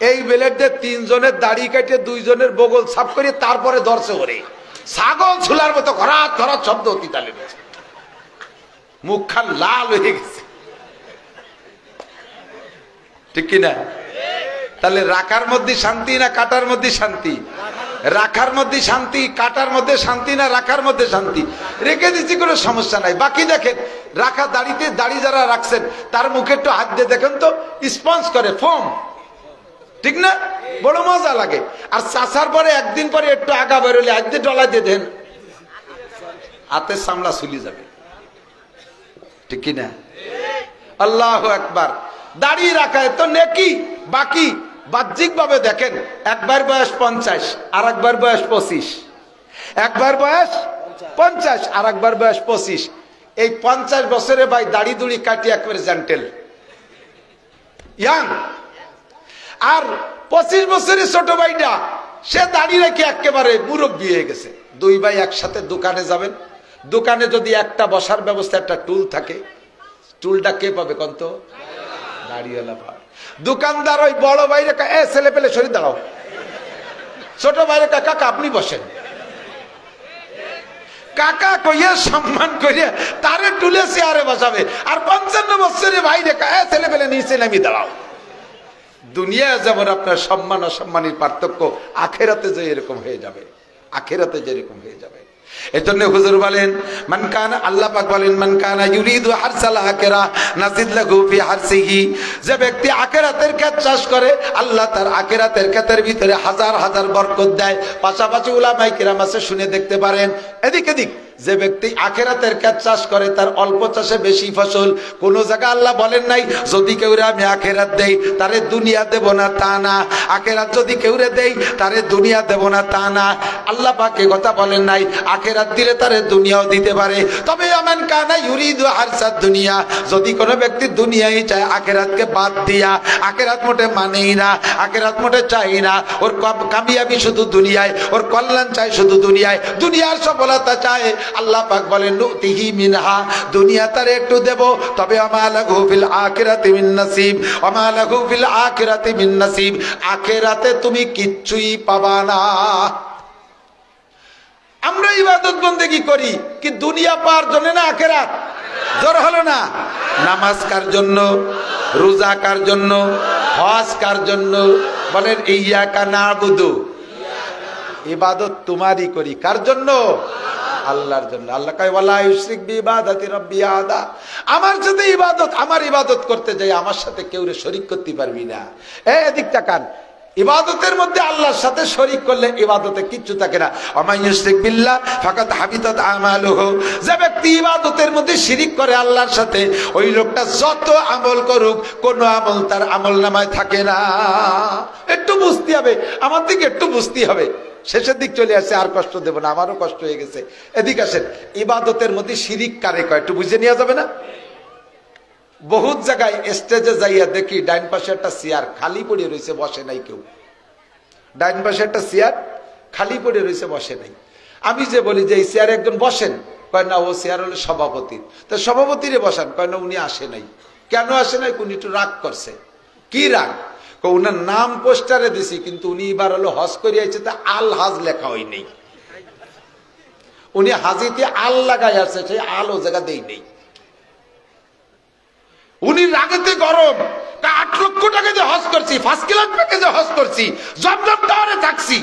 এই ব্লেড দিয়ে 3 জনের দাড়ি কাটে 2 জনের বগল সাফ করে তারপরে ধরছে ওরে, ছাগল ঝুলার মতো ঘরাত ঘরাত শব্দ অতি তালে গেছে, মুখ খান লাল হয়ে গেছে, ঠিক কিনা? তাহলে রাখার মধ্যে শান্তি না কাটার মধ্যে শান্তি? রাখার মধ্যে শান্তি, কাটার মধ্যে শান্তি না রাখার মধ্যে শান্তি? রেখে দিচ্ছি, কোনো সমস্যা নাই। বাকি দেখেন, রাখা দাড়িতে দাড়ি যারা রাখছেন তার মুখে একটু হাত দিয়ে দেখেন তো, স্পঞ্জ করে, ফোম, ঠিক না? বড় মজা লাগে। আর চাষার পরে একদিন পরে একটু আগা বেরোলে হাত দিয়ে ডলা দিয়ে দেন, হাতের সামলা চুলি যাবে, ঠিক কিনা? আল্লাহু আকবার। দাড়ি রাখা তো নেকি। বাকি বাহ্যিক ভাবে দেখেন, একবার বয়স 50, আর একবার বয়স 25, একবার বয়স 50 আর একবার বয়স 25। এই 50 বছরে ভাই দাড়ি দুড়ি কাটি একবারে জেন্টেল ইয়াং। আর 25 বছরের ছোট ভাইটা, সে দাড়ি রেখে একেবারে মুরব্বী হয়ে গেছে। 2 ভাই একসাথে দোকানে যাবেন, দোকানে যদি একটা বসার ব্যবস্থা, একটা টুল থাকে, টুলটা কে পাবে কোন তো? দাড়িওয়ালা পাবে। দোকানদার ওই বড় ভাইরে ছেলে পেলে সরিয়ে দাঁড়াও, ছোট ভাইরে কাকা আপনি বসেন, কাকা কইয়া সম্মান করিয়া তারে টুলে চেয়ারে বসাবে। আর 55 বছরের ভাইরে ছেলে পেলে নিচে নামি দাঁড়াও। দুনিয়া যেমন আপনার সম্মান অসম্মানের পার্থক্য, আখেরাতে যে এরকম হয়ে যাবে, আখেরাতে যেরকম হয়ে যাবে। এজন্য হুজুর বলেন, মান কানা, আল্লাহ পাক বলেন, মান কানা ইউরিদু হারসাল আখিরা নাজিদ লাহু ফি হারসিহি। যে ব্যক্তি আখিরাতের ক্ষেত চাষ করে, আল্লাহ তার আখিরাতের ক্ষেতের ভিতরে হাজার হাজার বরকত দেয়। পাশাপাশি উলামায়ে কিরাম আছে, শুনে দেখতে পারেন। এদিক এদিক যে ব্যক্তি আখিরাতের ক্ষেত চাষ করে তার অল্প চাষে বেশি ফসল। কোন জায়গায় আল্লাহ বলেন নাই যদি কেউরে আমি আখিরাত দেই তারে দুনিয়া দেব না, তা না। আখিরাত যদি কেউরে দেই তারে দুনিয়া দেব না, তা না। আল্লাহ পাক এই কথা বলেন নাই। আখিরাত দিলে তারে দুনিয়াও দিতে পারে। তবে আমান কানা ইউরিদু হারসাদ দুনিয়া, যদি কোনো ব্যক্তি দুনিয়াই চায় আখিরাতকে বাদ দিয়া, আখিরাত মোটে মানেই না, আখিরাত মোটে চাই না, ওর কামিয়াবি শুধু দুনিয়ায়, ওর কল্যাণ চাই শুধু দুনিয়ায়, দুনিয়ার সফলতা চায়, আল্লাহ পাক বলেন নুতিহি মিনহা, দুনিয়া তারে একটু দেব, তবে আমা লাহু ফিল আখিরাতি মিন নসিব, আমা লাহু ফিল আখিরাতি মিন নসিব, আখিরাতে তুমি কিচ্ছুই পাবা না। আমরা ইবাদত বন্দেগী করি কি দুনিয়া পাওয়ার জন্য না আখিরাত? জোর হলো না? নামাজ কার জন্য, রোজা কার জন্য, হজ কার জন্য? বলেন ইয়্যাকা না'বুদু, ইবাদত তোমারই করি। কার জন্য? আল্লাহর জন্য। আল্লাহ কয় ওয়ালা ইউশরিক বিইবাদাতি রাব্বি আহাদা, আমার সাথে ইবাদত, আমার ইবাদত করতে যাই আমার সাথে কেউ শরীক করতে পারবি না। এদিক তাকান, ইবাদতের মধ্যে আল্লাহর সাথে শরীক করলে ইবাদতে কিচ্ছু থাকে না। ওয়া ইউশরিক বিল্লাহ ফাকাদ হাবিতাত আমালুহু, যে ব্যক্তি ইবাদতের মধ্যে শিরিক করে আল্লাহর সাথে, ওই লোকটা যত আমল করুক কোনো আমল তার আমলনামায় থাকে না। একটু বুঝতে হবে, আমার দিকে একটু বুঝতে হবে। শেষের দিক চলে আসে, আর কষ্ট দেব না, আমারও কষ্ট হয়ে গেছে। এদিকে আসেন, ইবাদতের মধ্যে শিরিক কারে কয় একটু বুঝে নেওয়া যাবে না? বহুত জায়গায় স্টেজে যাইয়া দেখি ডাইন পাশে একটা চেয়ার খালি পড়ে রয়েছে, বসে নাই কেউ। ডাইন পাশে একটা চেয়ার খালি পড়ে রয়েছে, বসে নাই। আমি যে বলি যে এই চেয়ারে একজন বসেন, কয় না ও চেয়ার হলো সভাপতির, তো সভাপতিরে বসান, কয় না উনি আসে নাই। কেন আসে নাই? উনি একটু রাগ করছে। কি রাগ? উনার নাম পোস্টারে দিছি, কিন্তু উনি এবার হলো হজ করে আইছে, তা আল হাজ লেখা হয় নেই। উনি হাজিতে আল লাগাই আছে, সেই আল ও জায়গা দেই নেই। উনি রাগেতে গরম, 8 লক্ষ টাকা দিয়ে হজ করছি, 1 ক্লাস প্যাকেজে হজ করছি, জমজম টাওয়ারে থাকছি,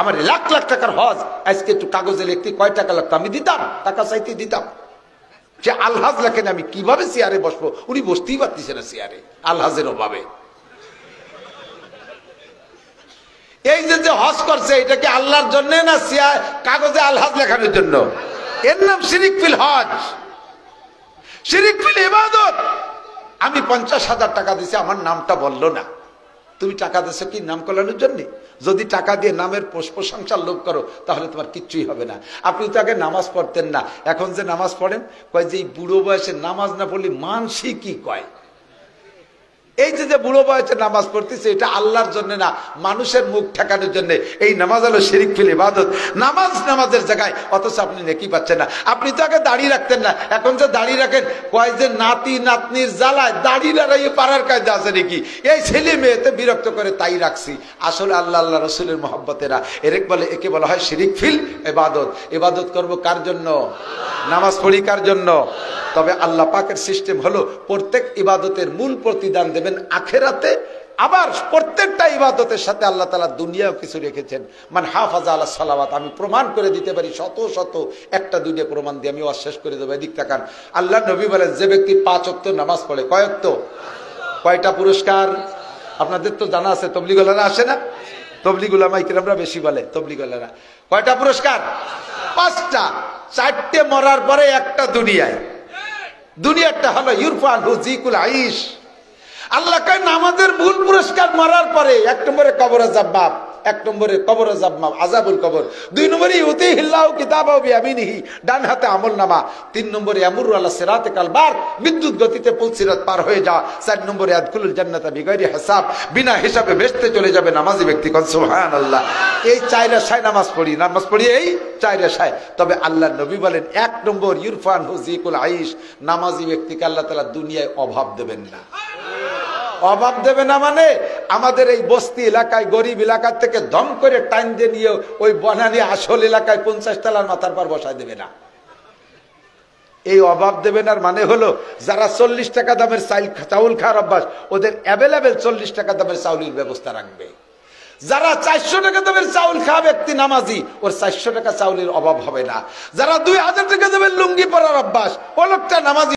আমার লাখ লাখ টাকার হজ, আজকে একটু কাগজে লিখতে কয় টাকা লাগতো আমি দিতাম, টাকা চাইতে দিতাম। সে আলহাজ লেখেন, আমি কিভাবে চেয়ারে বসবো? উনি বসতেই পারতেছে না চেয়ারে, আলহাজের অভাবে। এই যে হজ করছে, এটা কি আল্লাহর জন্য না কাগজে আলহাজ লেখানোর জন্য? এর নাম শিরিক ফিল হজ, শিরিক ফিল ইবাদত। আমি 50,000 টাকা দিছি, আমার নামটা বললো না। তুমি টাকা দিছো কি নাম করানোর জন্য? যদি টাকা দিয়ে নামের প্রশংসার লোভ করো তাহলে তোমার কিচ্ছুই হবে না। আপনি তো আগে নামাজ পড়তেন না, এখন যে নামাজ পড়েন, কয় যে এই বুড়ো বয়সে নামাজ না পড়লে মানসি কি কয়। এই যে বুড়ো বয়সে নামাজ পড়তেছে, এটা আল্লাহর জন্য না, মানুষের মুখ ঠেকানোর জন্য। এই নামাজ হলো শিরিক ফিল ইবাদত। নামাজ নামাজের জায়গায়, অথচ আপনি নেকি পাচ্ছেন না। আপনি তো আগে দাড়ি রাখতেন না, এখন যে দাড়ি রাখেন, কয় যে নাতি নাতনির জ্বালায় দাড়ি লড়াইয়ে পাড়ার কাজে আছে নাকি, এই ছেলে মেয়েতে বিরক্ত করে তাই রাখছি। আসলে আল্লাহ আল্লাহ রসুলের মহব্বতেরা একে বলা হয় শিরিক ফিল ইবাদত। ইবাদত করবো কার জন্য? নামাজ পড়ি কার জন্য? তবে আল্লাহ পাকের সিস্টেম হলো প্রত্যেক ইবাদতের মূল প্রতিদান দেবেন আখিরাতে। আবার প্রত্যেকটা ইবাদতের সাথে আল্লাহ তাআলা দুনিয়াও কিছু রেখেছেন। মান হাফাজা আলা সালাওয়াত, আমি প্রমাণ করে দিতে পারি শত শত, একটা দুইটা প্রমাণ দিয়ে আমি অশেষ করে দেবো। এদিক তাকান, আল্লাহ নবী বলেন যে ব্যক্তি 5 ওয়াক্ত নামাজ পড়ে, কয় ওয়াক্ত? কয়টা পুরস্কার? আপনাদের তো জানা আছে, তবলিগওয়ালারা আসে না? তবলিগ উলামা ইকরামরা বেশি বলে, তবলিগওয়ালারা কয়টা পুরস্কার? 5টা। 4টে মরার পরে একটা দুনিয়ায়। দুনিয়াটা হলো ইউরফান হুজিকুল আইশ। আল্লাহ কয় নামাজের মূল পুরস্কার মরার পরে 1 নম্বরে কবর আযাব মাফ, 1 নম্বরে কবর আযাব মাফ, আযাবুল কবর। 2 নম্বরে ইউতিহিল্লাহু কিতাবাহু বিয়ামিনিহি, ডান হাতে আমলনামা। 3 নম্বরে ইয়ামুরু আলা সিরাতি কাল বার, বিদ্যুৎ গতিতে পুলসিরাত পার হয়ে যা। 4 নম্বরে আদখুলুল জান্নাতা বিগাইরি হিসাব, বিনা হিসাবে বেহেশতে চলে যাবে নামাজি ব্যক্তি। কোন সুবহানাল্লাহ। এই 4 আশায় নামাজ পড়ি এই 4 আশায়। তবে আল্লাহর নবী বলেন 1 নম্বর ইউরফান হুজিকুল আইশ, নামাজি ব্যক্তিকে আল্লাহ তাআলা দুনিয়ায় অভাব দেবেন না। অভাব দেবে না মানে আমাদের এই বস্তি এলাকায়, গরিব এলাকার থেকে দম করে টাইম দিয়ে নিয়ে ওই বনানী আসল এলাকায় 50 তলার মাথার পর বসায় দেবে না। এই অভাব দেবে না মানে হলো যারা 40 টাকা দামের চাউল খাওয়ার অভ্যাস, ওদের অ্যাভেলেবেল 40 টাকা দামের চাউলের ব্যবস্থা রাখবে। যারা 400 টাকা দামের চাউল খাওয়া ব্যক্তি নামাজি, ওর 400 টাকা চাউলের অভাব হবে না। যারা 2000 টাকা দামের লুঙ্গি পরার অভ্যাস, ও লোকটা নামাজি।